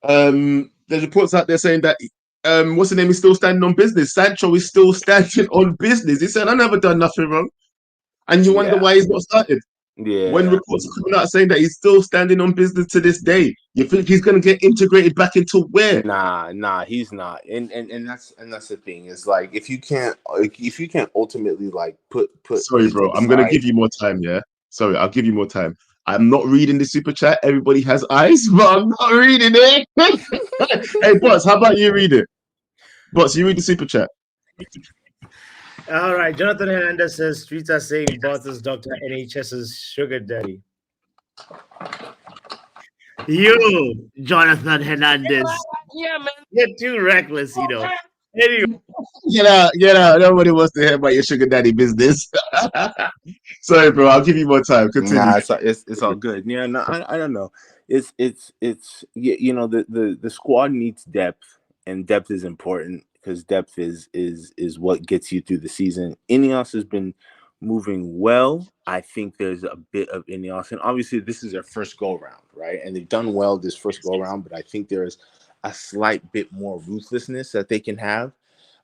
Speaker 3: what's the name is still standing on business. Sancho is still standing on business. He said, "I never done nothing wrong," and you wonder
Speaker 9: yeah,
Speaker 3: why he's not started. When
Speaker 9: yeah.
Speaker 3: reports are coming out saying that he's still standing on business to this day, you think he's going to get integrated back into where?
Speaker 9: Nah, he's not. And that's the thing. Is like if you can't ultimately like put
Speaker 3: Sorry,
Speaker 9: his
Speaker 3: bro.
Speaker 9: team
Speaker 3: I'm going to
Speaker 9: aside.
Speaker 3: give you more time. Yeah. Sorry, I'll give you more time. I'm not reading the super chat. Everybody has eyes, but I'm not reading it. Hey, boss, how about you read it? Boss, you read the super chat.
Speaker 4: All right. Jonathan Hernandez says streets are saying Boss is Dr. NHS's sugar daddy. You, Jonathan Hernandez.
Speaker 7: Yeah, man.
Speaker 4: You're too reckless, Anyway.
Speaker 3: Get out. Nobody wants to hear about your sugar daddy business. Sorry, bro. I'll give you more time. Continue.
Speaker 9: Nah, it's all good. Yeah, no, I don't know. It's the squad needs depth, and depth is important because depth is what gets you through the season. Ineos has been moving well. I think there's a bit of Ineos, and obviously this is their first go round, right? And they've done well this first go round, but I think there's a slight bit more ruthlessness that they can have.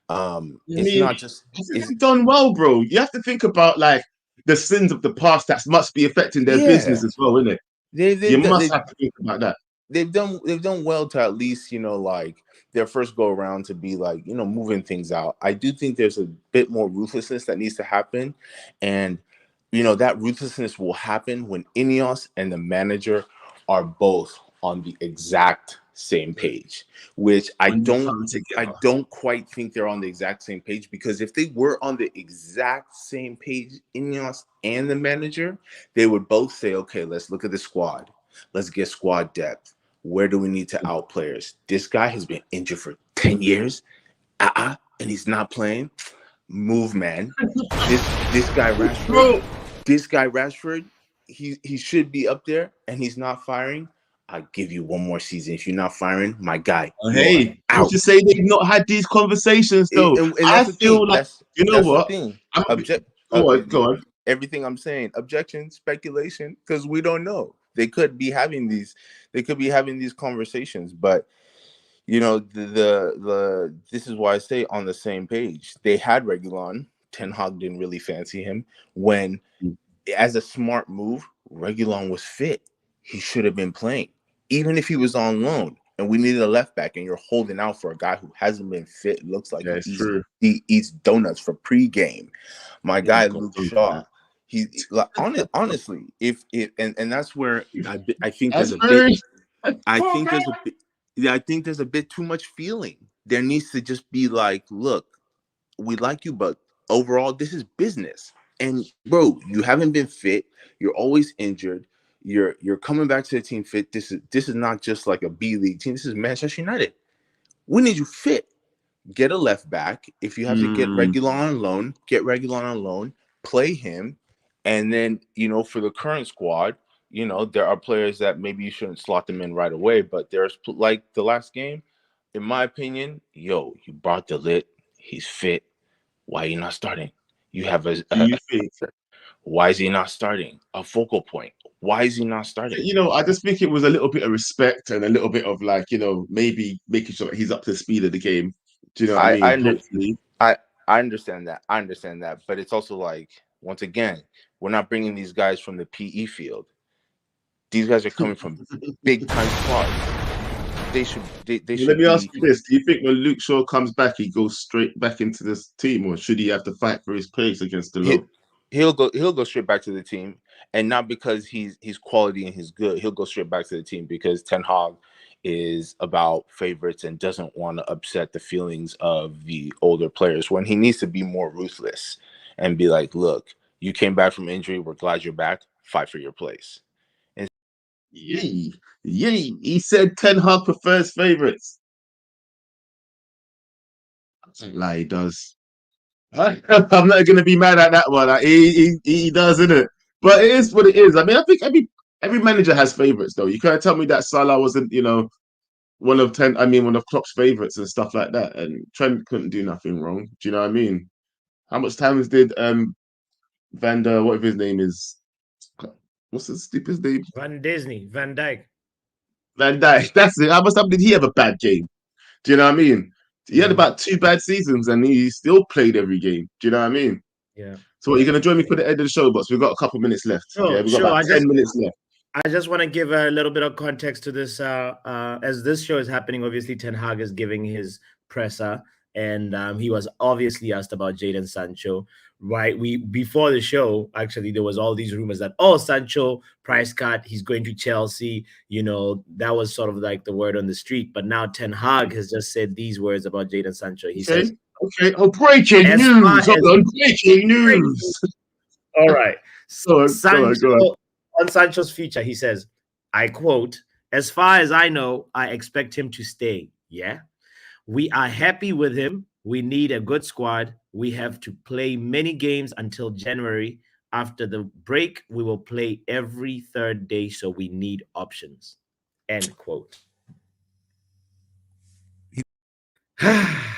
Speaker 9: It's not just it's
Speaker 3: They've done well, bro. You have to think about like the sins of the past that must be affecting their
Speaker 9: yeah.
Speaker 3: business as well, isn't it? You must have to think about that.
Speaker 9: They've done well to at least like their first go around to be like moving things out. I do think there's a bit more ruthlessness that needs to happen, and that ruthlessness will happen when Ineos and the manager are both on the exact same page, which I
Speaker 3: When they
Speaker 9: don't
Speaker 3: come
Speaker 9: I
Speaker 3: together.
Speaker 9: don't quite think they're on the exact same page, because if they were on the exact same page, Ineos and the manager, they would both say, okay, let's look at the squad. Let's get squad depth. Where do we need to out players? This guy has been injured for 10 years, and he's not playing. Move, man. This guy Rashford,
Speaker 3: Bro,
Speaker 9: he should be up there, and he's not firing. I'll give you one more season. If you're not firing, my guy, you're
Speaker 3: hey, who's
Speaker 9: out.
Speaker 3: to say they've not had these conversations though?
Speaker 9: And
Speaker 3: I
Speaker 9: that's the thing.
Speaker 3: feel like you know
Speaker 9: That's the
Speaker 3: what?
Speaker 9: thing.
Speaker 3: I'm
Speaker 9: Object.
Speaker 3: go on.
Speaker 9: Everything I'm saying, objection, speculation, because we don't know. They could be having these. They could be having these conversations, but this is why I say on the same page. They had Regulon. Ten Hag didn't really fancy him when, as a smart move, Regulon was fit. He should have been playing, even if he was on loan. And we needed a left back, and you're holding out for a guy who hasn't been fit. Looks like
Speaker 3: Yeah, it's
Speaker 9: he
Speaker 3: true.
Speaker 9: eats donuts for pregame. My
Speaker 3: Yeah,
Speaker 9: guy
Speaker 3: got
Speaker 9: Luke
Speaker 3: done
Speaker 9: Shaw.
Speaker 3: that.
Speaker 9: He like, honestly, if and that's where I think there's
Speaker 3: That's
Speaker 9: a bit.
Speaker 3: very
Speaker 9: I think there's a bit. Yeah, I think there's a bit too much feeling. There needs to just be like, look, we like you, but overall, this is business. And bro, you haven't been fit. You're always injured. You're coming back to the team fit. This is not just like a B League team. This is Manchester United. We need you fit. Get a left back. If you have to get Regulon on loan, get Regulon on loan. Play him, and then for the current squad, there are players that maybe you shouldn't slot them in right away. But there's like the last game, in my opinion, you brought the lit. He's fit. Why are you not starting? You have
Speaker 3: do you think?
Speaker 9: why is he not starting? A focal point. Why is he not starting?
Speaker 3: I just think it was a little bit of respect and a little bit of like, maybe making sure that he's up to the speed of the game. Do you know what I
Speaker 9: I
Speaker 3: mean?
Speaker 9: under,
Speaker 3: Hopefully.
Speaker 9: I understand that. I understand that. But it's also like, once again, we're not bringing these guys from the PE field. These guys are coming from big time squads. They should
Speaker 3: Let me ask you this. Do you think when Luke Shaw comes back, he goes straight back into this team, or should he have to fight for his place against the low?
Speaker 9: He'll go straight back to the team. and not because he's quality and he's good. He'll go straight back to the team because Ten Hag is about favorites and doesn't want to upset the feelings of the older players, when he needs to be more ruthless and be like, look, you came back from injury, we're glad you're back, fight for your place.
Speaker 3: Yay. He said Ten Hag prefers favorites. I don't lie, he does. I'm not going to be mad at that one. Like, he does, innit? But it is what it is. I mean, I think every manager has favorites, though. You can't tell me that Salah wasn't, one of Klopp's favorites and stuff like that. And Trent couldn't do nothing wrong. Do you know what I mean? How much times did whatever his name is? What's his stupid name?
Speaker 4: Van Dijk.
Speaker 3: Van Dijk. That's it. How much time did he have a bad game? Do you know what I mean? He had about 2 bad seasons and he still played every game. Do you know what I mean?
Speaker 4: Yeah.
Speaker 3: So you're going to join me for the end of the show, boss? We've got a couple minutes left.
Speaker 4: Sure,
Speaker 3: we've got about 10 minutes left.
Speaker 4: I just want to give a little bit of context to this. As this show is happening, obviously Ten Hag is giving his presser, and he was obviously asked about Jadon Sancho. Right, before the show, actually, there was all these rumors that Sancho price cut, he's going to Chelsea. That was sort of like the word on the street. But now Ten Hag has just said these words about Jadon Sancho. He says,
Speaker 3: "Okay, breaking news! Breaking news!
Speaker 4: All right,
Speaker 3: so
Speaker 4: Sancho, on Sancho's future, he says, I quote, as far as I know, I expect him to stay. Yeah, we are happy with him. We need a good squad. We have to play many games until January. After the break, we will play every third day, so we need options." End quote. I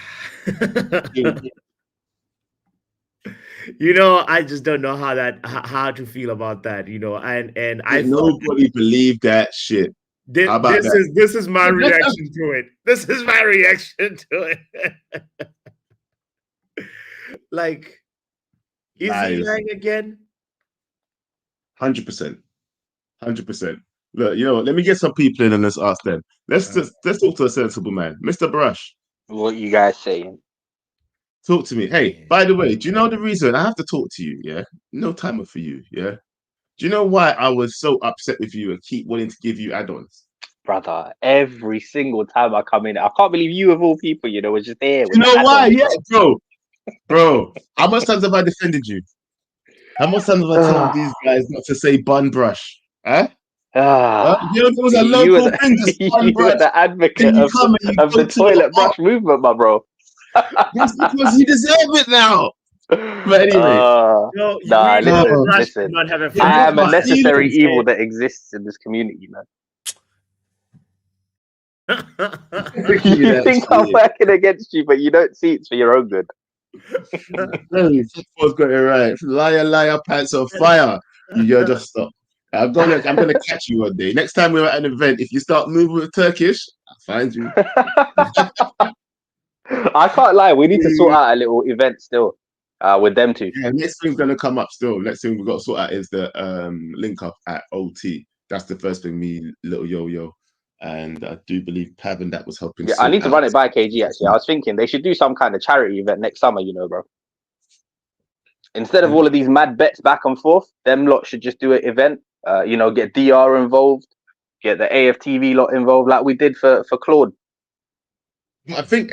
Speaker 4: just don't know how to feel about that, and I
Speaker 3: nobody believed that shit.
Speaker 4: This is my reaction to it. This is my reaction to it. Like, is he lying again?
Speaker 3: 100%. Look, you know what? Let me get some people in and let's ask them. Let's talk to a sensible man, Mr. Brush.
Speaker 10: What you guys saying?
Speaker 3: Talk to me. Hey, by the way, do you know the reason I have to talk to you? Yeah, no timer for you. Yeah, do you know why I was so upset with you and keep wanting to give you add-ons?
Speaker 10: Brother, every single time I come in, I can't believe you of all people, was just there.
Speaker 3: You know why? Yeah, bro. How much times have I defended you? How much times have I told these guys not to say bun brush? Huh? It was a local thing.
Speaker 10: You were the advocate of the toilet brush movement, my bro.
Speaker 3: That's because you deserve it now. But anyway,
Speaker 10: listen, I am a necessary evil that exists in this community, man. You think I'm working against you, but you don't see it's for your own good.
Speaker 3: Football's got it right. Liar, pants on fire. You just stop. I'm gonna catch you one day. Next time we're at an event, if you start moving with Turkish, I'll find you.
Speaker 10: I can't lie. We need to sort out a little event still with them two.
Speaker 3: Yeah, next thing's gonna come up still. Next thing we've got to sort out is the link up at OT. That's the first thing. Me, little yo, and I do believe Pav and that was helping.
Speaker 10: Yeah, I need to run it by KG. Actually, I was thinking they should do some kind of charity event next summer. Bro. Instead of all of these mad bets back and forth, them lot should just do an event. Get DR involved, get the AFTV lot involved, like we did for Claude.
Speaker 3: I think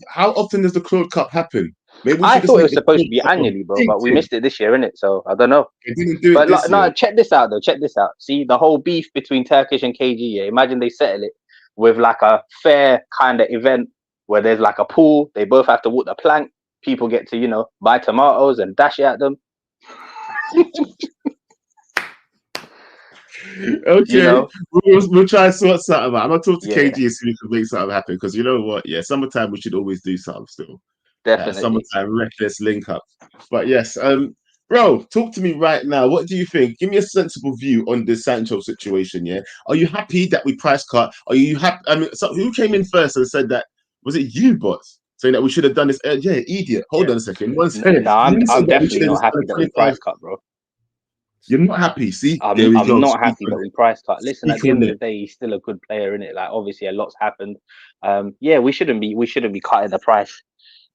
Speaker 3: how often does the Claude Cup happen?
Speaker 10: I thought it was supposed to be annually, bro, but we missed it this year, innit? So I don't know.
Speaker 3: They didn't do it this year.
Speaker 10: Check this out though. Check this out. See the whole beef between Turkish and KG. Yeah? Imagine they settle it with like a fair kind of event where there's like a pool. They both have to walk the plank. People get to buy tomatoes and dash it at them.
Speaker 3: Okay, we'll try and sort something out. I'm gonna talk to KG so we can make something happen, because you know what? Yeah, summertime we should always do something still.
Speaker 10: Definitely.
Speaker 3: Summertime reckless link up. But yes, bro, talk to me right now. What do you think? Give me a sensible view on this Sancho situation. Yeah, are you happy that we price cut? Are you happy? I mean, who came in first and said that? Was it you, bots? Saying that we should have done this? Yeah, idiot. Hold on a second.
Speaker 10: No, I'm definitely not happy that we price cut, bro.
Speaker 3: You're not happy, see?
Speaker 10: I'm not happy that we price cut. Listen, at the end of the day, he's still a good player, innit? Like, obviously, a lot's happened. We shouldn't be cutting the price.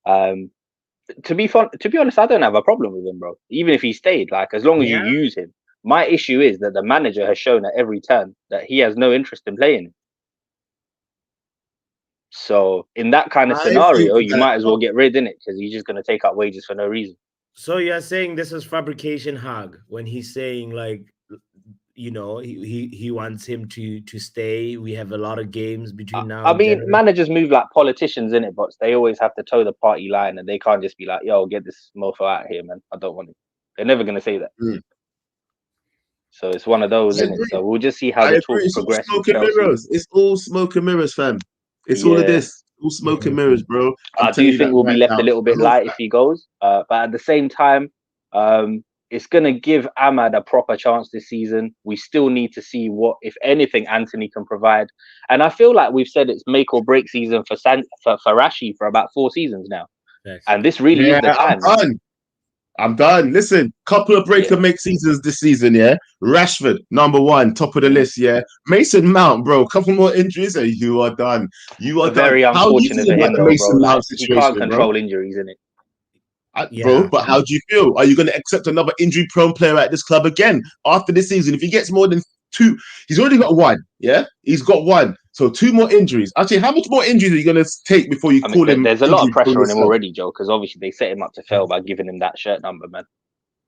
Speaker 10: To be honest, I don't have a problem with him, bro. Even if he stayed, like, as long as you use him. My issue is that the manager has shown at every turn that he has no interest in playing him. So in that kind of
Speaker 3: I
Speaker 10: scenario,
Speaker 3: think
Speaker 10: you
Speaker 3: that-
Speaker 10: might as well get rid in it because he's just going to take up wages for no reason.
Speaker 4: So you're saying this is fabrication hug when he's saying like, you know, he wants him to stay. We have a lot of games between now.
Speaker 10: I
Speaker 4: and
Speaker 10: mean,
Speaker 4: January.
Speaker 10: managers move like politicians in it, but they always have to toe the party line, and they can't just be like, "Yo, get this mofo out of here, man. I don't want it." They're never going to say that.
Speaker 3: Mm.
Speaker 10: So it's one of those,
Speaker 3: I
Speaker 10: isn't it?
Speaker 3: agree.
Speaker 10: So we'll just see how
Speaker 3: I
Speaker 10: the
Speaker 3: agree.
Speaker 10: talks
Speaker 3: It's all
Speaker 10: progress.
Speaker 3: smoke
Speaker 10: with
Speaker 3: and
Speaker 10: Chelsea.
Speaker 3: mirrors. It's all smoke and mirrors, fam. It's all of
Speaker 10: Yeah.
Speaker 3: this. All smoke and mirrors, bro.
Speaker 10: I do think we'll be left a little bit light if he goes, but at the same time, it's going to give Ahmad a proper chance this season. We still need to see what, if anything, Anthony can provide. And I feel like we've said it's make or break season for Rashi for about 4 seasons now.
Speaker 4: Yes.
Speaker 10: And this really is the time.
Speaker 3: I'm done. Listen, couple of break and make seasons this season, yeah. Rashford, number 1, top of the list, yeah. Mason Mount, bro, couple more injuries, and you are done. You are
Speaker 10: Very
Speaker 3: done.
Speaker 10: unfortunate for him, though, bro. Like, he can't
Speaker 3: bro?
Speaker 10: control injuries, innit?
Speaker 3: Bro, but how do you feel? Are you going to accept another injury-prone player at this club again after this season? If he gets more than 2, he's already got 1, yeah? He's got 1. So 2 more injuries. Actually, how much more injuries are you going to take before you call him?
Speaker 10: There's a lot of pressure on him already, Joe, because obviously they set him up to fail by giving him that shirt number, man.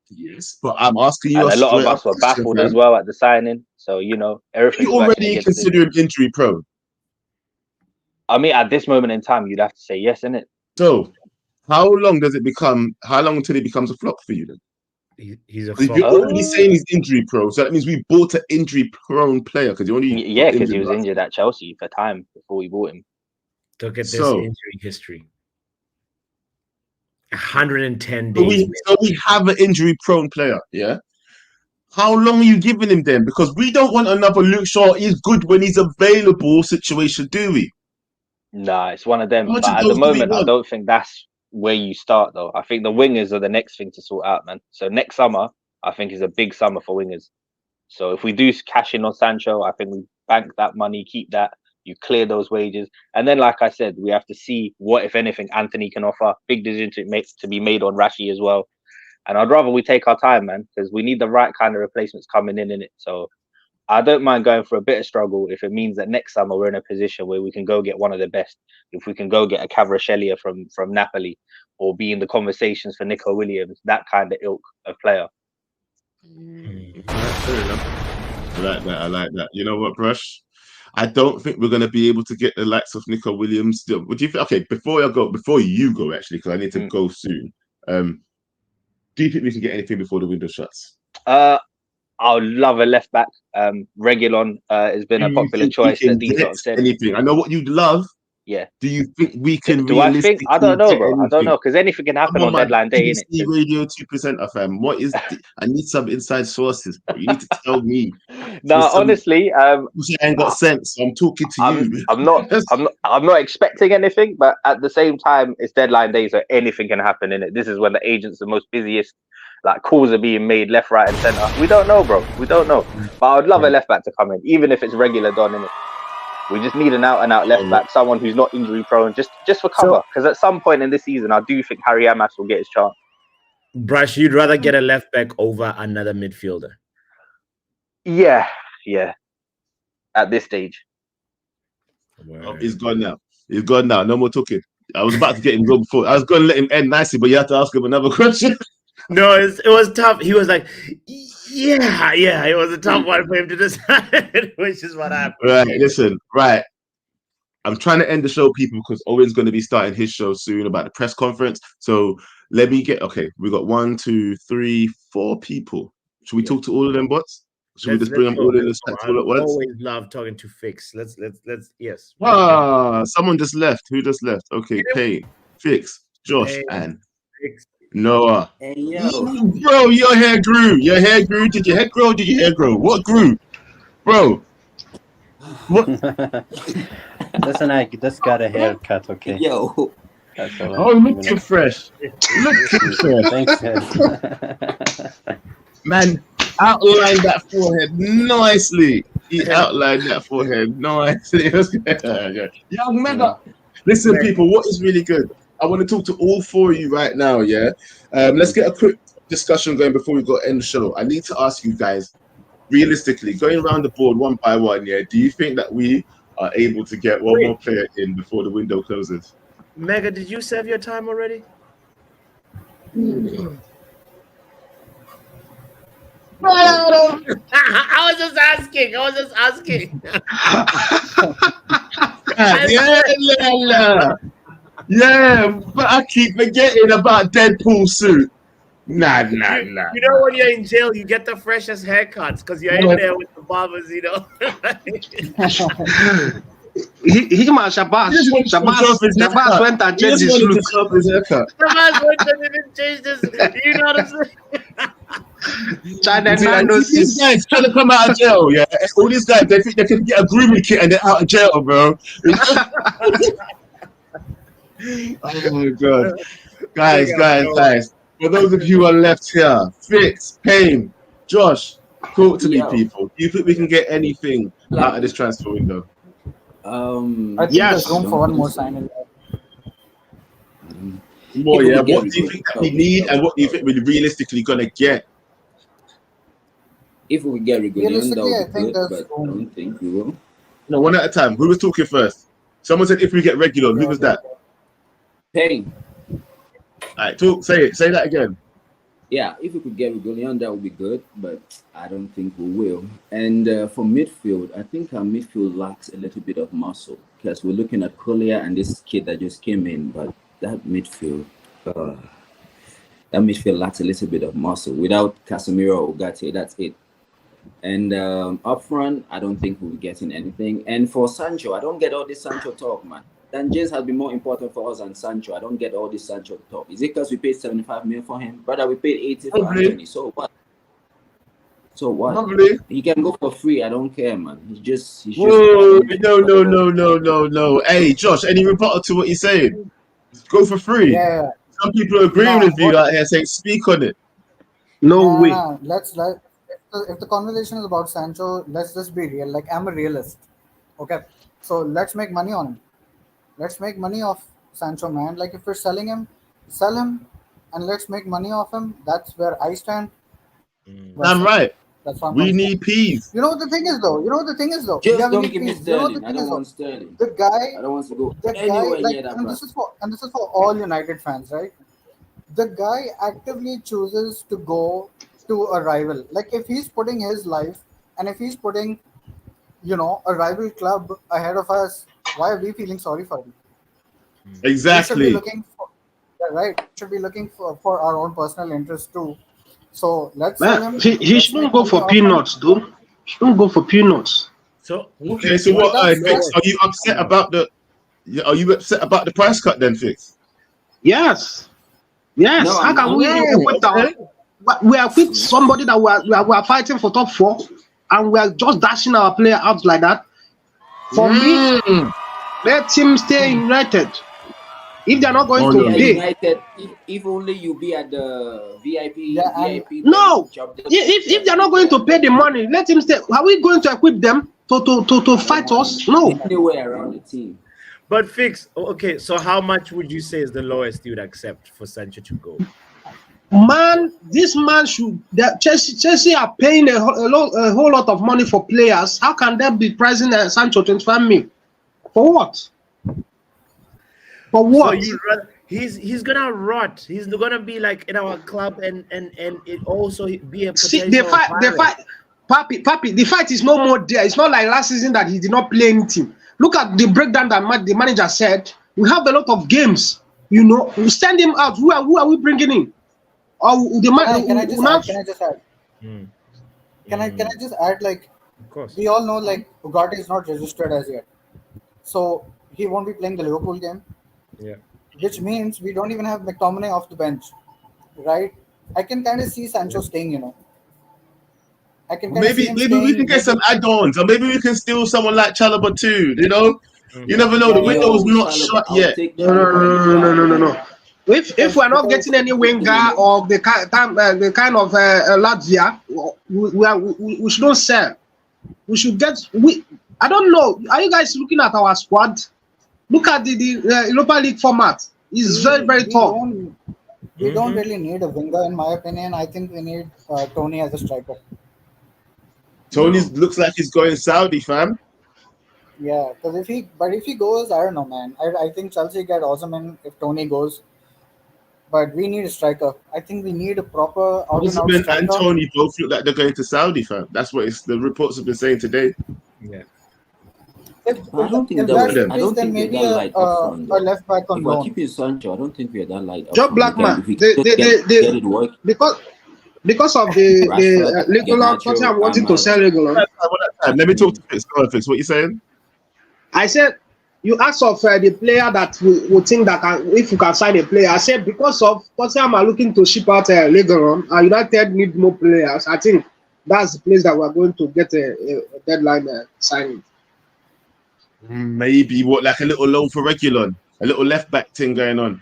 Speaker 3: Yes, but I'm asking you
Speaker 10: and a lot of us were baffled as well at the signing. So, you know, everything.
Speaker 3: You already consider him injury-prone?
Speaker 10: I mean, at this moment in time, you'd have to say yes, innit?
Speaker 3: So, how long does it become? How long until he becomes a flop for you then?
Speaker 4: He's a
Speaker 3: flop. If you're already saying he's injury prone, so that means we bought an injury prone player because because
Speaker 10: he was injured at Chelsea for time before we bought him.
Speaker 4: Look at this injury history. 110 days.
Speaker 3: So we have an injury prone player, yeah. How long are you giving him then? Because we don't want another Luke Shaw. He's good when he's available situation, do we?
Speaker 10: Nah, it's one of them. But at the moment, I don't think that's where you start, though. I think the wingers are the next thing to sort out, man. So next summer, I think is a big summer for wingers. So if we do cash in on Sancho, I think we bank that money, keep that, you clear those wages. And then, like I said, we have to see what, if anything, Anthony can offer. Big decision to be made on Rashi as well. And I'd rather we take our time, man, because we need the right kind of replacements coming in it. So I don't mind going for a bit of struggle if it means that next summer we're in a position where we can go get one of the best. If we can go get a Kvaratskhelia from Napoli, or be in the conversations for Nico Williams, that kind of ilk of player.
Speaker 3: I like that. You know what, Brush? I don't think we're going to be able to get the likes of Nico Williams still. Would you think? Okay, before you go, actually, because I need to go soon. Do you think we can get anything before the window shuts?
Speaker 10: I would love a left back. Reguilon has been a popular choice that these lot have said.
Speaker 3: Anything. I know what you'd love.
Speaker 10: Yeah.
Speaker 3: Do you think we can?
Speaker 10: Do I think? I don't know, bro. I don't know, because anything can happen on deadline day, innit?
Speaker 3: Radio 2% FM. What is? I need some inside sources, bro. You need to tell me.
Speaker 10: No, honestly,
Speaker 3: I ain't got sense. So I'm talking to you.
Speaker 10: I'm not expecting anything, but at the same time, it's deadline day, so anything can happen in it. This is when the agents are most busiest. Like, calls are being made left, right, and center. We don't know, bro. We don't know. But I would love a left back to come in, even if it's regular Don, innit? We just need an out-and-out left back, someone who's not injury-prone, just for cover. Because at some point in this season, I do think Harry Amas will get his chance.
Speaker 4: Brush, you'd rather get a left back over another midfielder?
Speaker 10: Yeah. At this stage.
Speaker 3: Oh, he's gone now. He's gone now. No more talking. I was about to get him go before. I was going to let him end nicely, but you have to ask him another question.
Speaker 4: No, it was tough. He was like, yeah. It was a tough one for him to decide, which is what happened.
Speaker 3: Right, listen. Right. I'm trying to end the show, people, because Owen's going to be starting his show soon about the press conference. So let me get, okay, we got 1, 2, 3, 4 people. Should we talk to all of them bots? Should we just bring them all in and start all at once?
Speaker 4: I always love talking to Fix. Let's yes.
Speaker 3: Someone just left. Who just left? Okay, Kane, Fix, Josh, and
Speaker 4: Fix.
Speaker 3: Noah.
Speaker 11: Hey, yo.
Speaker 3: Bro, your hair grew. Your hair grew. Did your head grow? Did your hair grow? What grew? Bro. What?
Speaker 11: Listen, I just got a haircut, okay?
Speaker 12: Yo.
Speaker 11: That's all.
Speaker 3: Oh, looking fresh. Looking fresh.
Speaker 11: Thanks, man.
Speaker 3: Man, outline that forehead nicely. He outlined that forehead nicely. Young mega. Listen, people, what is really good? I want to talk to all 4 of you right now, yeah? Let's get a quick discussion going before we go end the show. I need to ask you guys, realistically, going around the board one by one, yeah, do you think that we are able to get one more player in before the window closes?
Speaker 4: Mega, did you serve your time already? I was just asking.
Speaker 3: Yeah, but I keep forgetting about Deadpool suit. Nah.
Speaker 4: You know when you're in jail, you get the freshest haircuts because you're in there with the barbers, you know.
Speaker 12: He man Shabaz went and changed his look.
Speaker 4: Shabaz went and even changed his, you know what I'm saying?
Speaker 3: These guys trying to come out of jail, yeah. All these guys, they think they can get a grooming kit and they're out of jail, bro. Oh my god, guys. For those of you who are left here, Fitz, Payne, Josh, talk to me, people. Do you think we can get anything out of this transfer window?
Speaker 11: I think there's room for one more signing.
Speaker 3: More, yeah. What do you think that we need, and what do you think we're realistically gonna get?
Speaker 13: If we get Regulion, that
Speaker 11: I
Speaker 13: would
Speaker 11: think
Speaker 13: be good,
Speaker 11: that's
Speaker 13: but I don't think we will.
Speaker 3: No, one at a time. Who was talking first? Someone said if we get Regulion. Who was that?
Speaker 13: Payne.
Speaker 3: All right, talk. Say that again.
Speaker 13: Yeah, if we could get Regulion, that would be good, but I don't think we will. And for midfield, I think our midfield lacks a little bit of muscle because we're looking at Collier and this kid that just came in, but that midfield lacks a little bit of muscle. Without Casemiro or Ugarte, that's it. And up front, I don't think we'll be getting anything. And for Sancho, I don't get all this Sancho talk, man. Dan James has been more important for us than Sancho. I don't get all this Sancho talk. Is it because we paid 75 million for him? Brother, we paid 80 for Anthony. So what? He can go for free. I don't care, man. He's just
Speaker 3: no. Hey, Josh, any rebuttal to what you're saying? Go for free.
Speaker 11: Yeah.
Speaker 3: Some people are agreeing with you out here saying speak on it.
Speaker 12: No way.
Speaker 11: If the conversation is about Sancho, let's just be real. Like, I'm a realist. Okay. So let's make money on him. Let's make money off Sancho, man. Like, if we're selling him, sell him, and let's make money off him. That's where I stand.
Speaker 3: I'm right.
Speaker 11: That's what
Speaker 3: we need peas.
Speaker 11: You know what the thing is, though?
Speaker 13: Just don't give me Sterling. I don't want Sterling.
Speaker 11: The guy.
Speaker 13: I don't want to go
Speaker 11: anywhere near that. And this is for all United fans, right? The guy actively chooses to go to a rival. Like, if he's putting his life and if he's putting, a rival club ahead of us, why are we feeling sorry for him?
Speaker 3: Exactly.
Speaker 11: Should be looking for our own personal interest too. So let's.
Speaker 12: He shouldn't go for peanuts, though. He shouldn't go for peanuts.
Speaker 3: So okay, so what? Fix, are you upset about the? Are you upset about the price cut then, Fix?
Speaker 12: Yes. No, how can we are with somebody that we are fighting for top 4, and we are just dashing our player out like that? For me, let him stay United. If they're not going to pay,
Speaker 13: United, if only you be at the VIP.
Speaker 12: No, if they're not going to pay the money, let him stay. Are we going to equip them to fight us? No.
Speaker 13: Anywhere around the team.
Speaker 4: But Fix, okay, so how much would you say is the lowest you would accept for Sancho to go?
Speaker 12: Man, this man should. Chelsea are paying a whole lot of money for players. How can they be pricing Sancho 25 million? For what? For what?
Speaker 4: So he's gonna rot. He's gonna be like in our club, and it also be a potential.
Speaker 12: The fight, Papi. The fight is no more there. It's not like last season that he did not play anything. Look at the breakdown that the manager said. We have a lot of games. We send him out. Who are we bringing in? Or the man?
Speaker 11: Can I just add? Can I just add? Like,
Speaker 4: of course,
Speaker 11: we all know like Ugarte is not registered as yet, so he won't be playing the Liverpool game.
Speaker 4: Yeah.
Speaker 11: Which means we don't even have McTominay off the bench, right? I can kind of see Sancho staying. I can
Speaker 3: maybe we can get some add-ons, or maybe we can steal someone like Chalobah too. You never know. The window is not shut yet.
Speaker 12: No. If we're not getting any winger or the kind of Latvia, we shouldn't sell. We should get. I don't know. Are you guys looking at our squad? Look at the Europa League format. It's very, very tough.
Speaker 11: We don't really need a winger, in my opinion. I think we need Tony as a striker.
Speaker 3: Tony looks like he's going Saudi, fam.
Speaker 11: Yeah, because if he goes, I don't know, man. I think Chelsea get Osimhen if Tony goes, but we need a striker. I think we need a proper out and out
Speaker 3: Osimhen
Speaker 11: striker.
Speaker 3: and Tony both look like they're going to Saudi, fam. That's what the reports have been saying today.
Speaker 4: Yeah.
Speaker 13: I don't think
Speaker 11: If that's the case, then
Speaker 13: we're
Speaker 11: maybe
Speaker 13: that light up front.
Speaker 11: a left back on
Speaker 13: If we're
Speaker 11: loan.
Speaker 13: keeping Sancho, I don't think we're that light up
Speaker 12: Joe
Speaker 13: front.
Speaker 12: Blackman,
Speaker 13: If we just get it working.
Speaker 12: because of the
Speaker 13: Rashford,
Speaker 12: Legoland,
Speaker 13: Garnacho,
Speaker 12: Tottenham wanting to
Speaker 13: Ahmad.
Speaker 12: sell Legoland.
Speaker 3: Let me talk to Fix. Go on, Fix. What you saying?
Speaker 12: I said, you asked of the player that would think that if you can sign a player. I said because of Tottenham are looking to ship out Legoland, and United need more players. I think that's the place that we're going to get a deadline signing.
Speaker 3: Maybe like a little loan for Regulon, a little left back thing going on.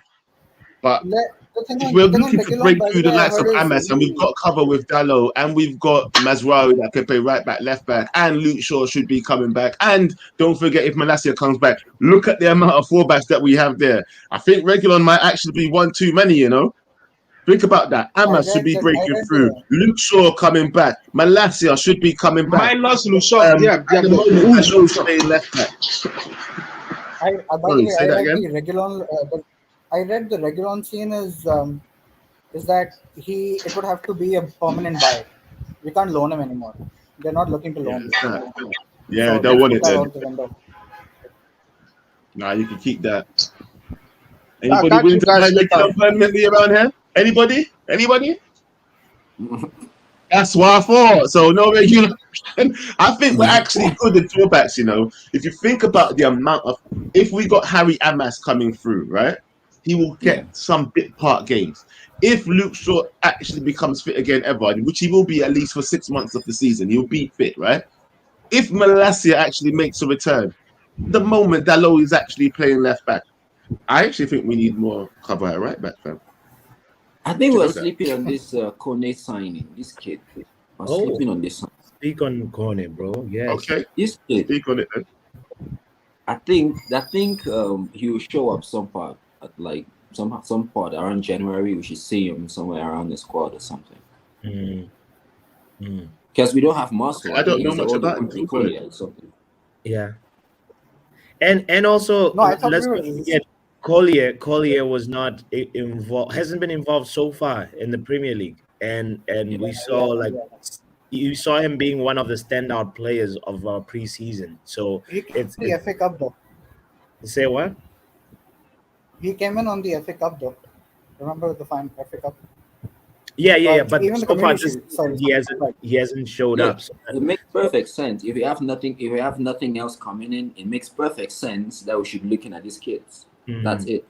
Speaker 3: But if we're looking to break through the likes of Amas, and we've got cover with Dallo, and we've got Mazraoui that can play right back, left back, and Luke Shaw should be coming back. And don't forget, if Malacia comes back, look at the amount of fullbacks that we have there. I think Regulon might actually be one too many, you know? Think about that. Amas should be breaking through. Luke Shaw coming back. Malacia should be coming back.
Speaker 12: Minus Luke Shaw,
Speaker 3: At the moment, Luke Shaw playing left back.
Speaker 11: By the way, I read the Regulon scene is that it would have to be a permanent buy. We can't loan him anymore. They're not looking to loan him.
Speaker 3: Yeah,
Speaker 11: So
Speaker 3: they don't want it then.
Speaker 11: out the window.
Speaker 3: Nah, you can keep that. Anybody willing to buy Regulon permanently around here? Anybody? That's what I thought. So no Regulon. I think we're actually good at drawbacks, you know. If you think about the amount of, if we got Harry Amas coming through, right? He will get some bit part games. If Luke Shaw actually becomes fit again ever, which he will be at least for 6 months of the season, he'll be fit, right? If Malacia actually makes a return, the moment Dalot is actually playing left back, I actually think we need more cover at right back, fam.
Speaker 13: I think we're sleeping on this Kone signing. This kid. We're sleeping on this.
Speaker 4: Speak on Kone, bro. Yes.
Speaker 3: Okay.
Speaker 13: This kid.
Speaker 3: Speak on it, then.
Speaker 13: I think he will show up some part at like some part around January. We should see him somewhere around the squad or something. Because we don't have muscle.
Speaker 3: I don't know much about him.
Speaker 4: Yeah. And also let's not forget Collier was not involved, hasn't been involved so far in the Premier League, and we saw you saw him being one of the standout players of our preseason. So it's
Speaker 11: the FA Cup though.
Speaker 4: Say what?
Speaker 11: He came in on the FA Cup though. Remember the FA Cup?
Speaker 4: Yeah. But
Speaker 11: even
Speaker 4: so far, he hasn't showed up. So
Speaker 13: it makes perfect sense. If we have nothing else coming in, it makes perfect sense that we should be looking at these kids. That's it.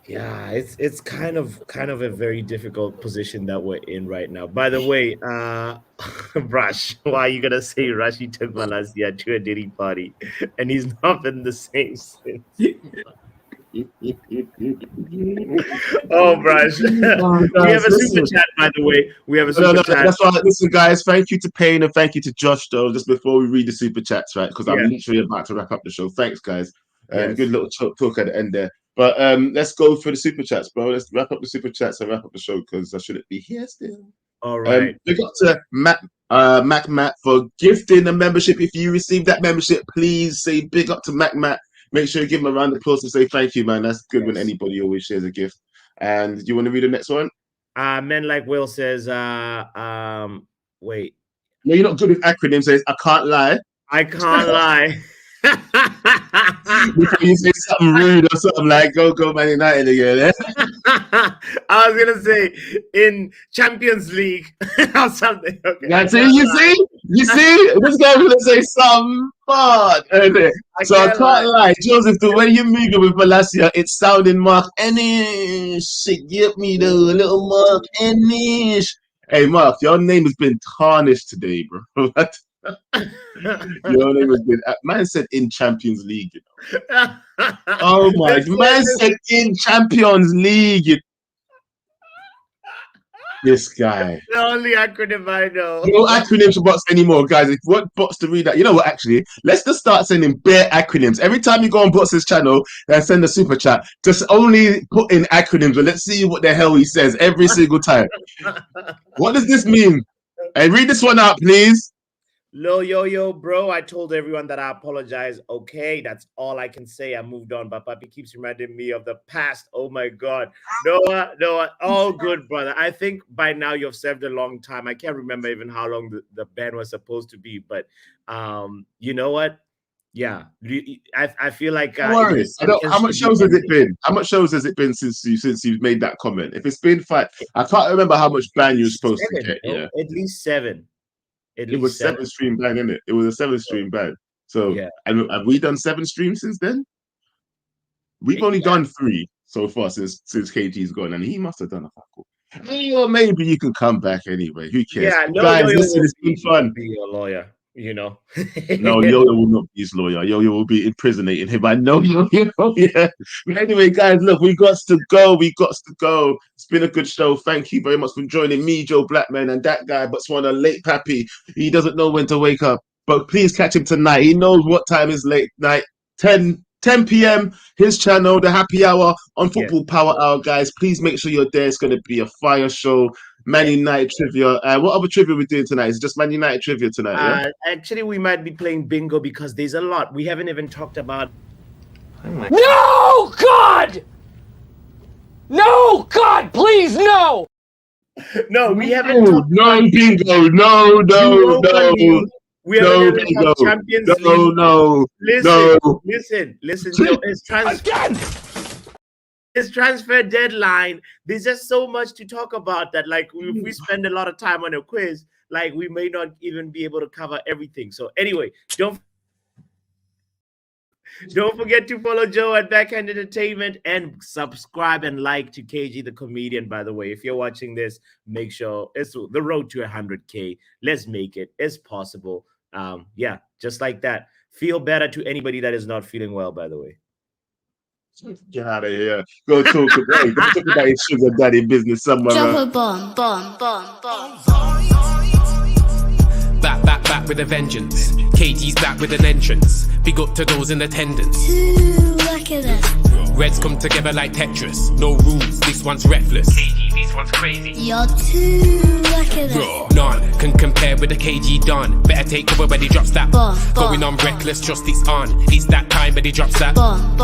Speaker 4: Yeah, it's kind of a very difficult position that we're in right now. By the way, Rush, why are you gonna say Rush? He took Malacia to a Diddy party, and he's not been the same since. Oh, Brush. We have a super chat, by the way. We have a super chat.
Speaker 3: That's why, listen, guys, thank you to Payne and thank you to Josh, though, just before we read the super chats, right? Because I'm literally about to wrap up the show. Thanks, guys. Good little talk at the end there. But let's go for the super chats, bro. Let's wrap up the super chats and wrap up the show because I shouldn't be here still.
Speaker 4: All right.
Speaker 3: We got to Matt for gifting a membership. If you receive that membership, please say big up to Matt. Make sure you give him a round of applause and say thank you, man. That's good when anybody always shares a gift. And do you want to read the next one?
Speaker 4: Men Like Will says, wait.
Speaker 3: No, you're not good with acronyms. Says, I can't lie.
Speaker 4: I can't lie.
Speaker 3: Before you say something rude or something like go Man United again.
Speaker 4: I was gonna say in Champions League or something. Okay.
Speaker 3: That's it. You see, this guy was gonna say something fun. So I can't lie, Joseph. The way you're moving with Malacia, it's sounding Mark Ennish. Get me the little Mark Ennish. Hey, Mark, your name has been tarnished today, bro. Your name has been. Man said in Champions League. You know? Oh my! Man said in Champions League. This guy.
Speaker 4: The only acronym I know.
Speaker 3: No acronyms bots anymore, guys. If you want bots to read that, you know what? Actually, let's just start sending bare acronyms. Every time you go on Bots' channel and send a super chat, just only put in acronyms and let's see what the hell he says every single time. What does this mean? Hey, read this one out, please.
Speaker 4: Lo yo, bro. I told everyone that I apologize. Okay, that's all I can say. I moved on, but Papi keeps reminding me of the past. Oh my God. Noah, all good, brother. I think by now you've served a long time. I can't remember even how long the ban was supposed to be, but you know what? Yeah, I feel like
Speaker 3: How much shows has it been? How much shows has it been since you've made that comment? If it's been 5, I can't remember how much ban you're supposed to get. Yeah,
Speaker 4: at least 7.
Speaker 3: It was 7 stream ban, isn't it? It was a 7 stream ban. So,
Speaker 4: yeah.
Speaker 3: And have we done 7 streams since then? We've only done 3 so far since KG's gone, and he must have done a couple. Or maybe you can come back anyway. Who cares?
Speaker 4: Yeah, no,
Speaker 3: guys, listen, it's been fun.
Speaker 4: Be your lawyer, you know.
Speaker 3: No, Yo-Yo will not be his lawyer. Yo-Yo will be imprisonating him. I know Yo-Yo. Yeah. But anyway, guys, look, we got to go. It's been a good show. Thank you very much for joining me, Joe Blackman, and that guy, Botswana, late Pappy. He doesn't know when to wake up, but please catch him tonight. He knows what time is late night. 10 p.m. his channel, the Happy Hour on Football Power Hour, guys. Please make sure you're there. It's going to be a fire show. Man United trivia. What other trivia we're doing tonight? Is it just Man United trivia tonight? Yeah?
Speaker 4: Actually, we might be playing bingo because there's a lot. We haven't even talked about.
Speaker 14: No, God! No, God, please, no!
Speaker 4: No, we haven't talked
Speaker 3: about bingo. No.
Speaker 4: We haven't even talked Champions League.
Speaker 3: No.
Speaker 4: Listen. Joe, it's transfer deadline. There's just so much to talk about that, like, if we spend a lot of time on a quiz, like, we may not even be able to cover everything. So anyway, don't forget to follow Joe at Backhand Entertainment and subscribe and like to KG the Comedian. By the way, if you're watching this, make sure it's the road to 100K. Let's make it. It's possible. Yeah, just like that. Feel better to anybody that is not feeling well, by the way.
Speaker 3: Get out of here. Go talk about your sugar daddy business somewhere.
Speaker 1: Drop a bomb.
Speaker 2: Back with a vengeance. KG's back with an entrance. Big up to those in attendance.
Speaker 1: Look at us.
Speaker 2: Reds come together like Tetris. No rules, this one's reckless. KG, this one's crazy.
Speaker 1: You're too lucky.
Speaker 2: Bro, none can compare with the KG Don. Better take cover when he drops that. Going on reckless, trust it's on. It's that time when he drops that.
Speaker 1: Bomb.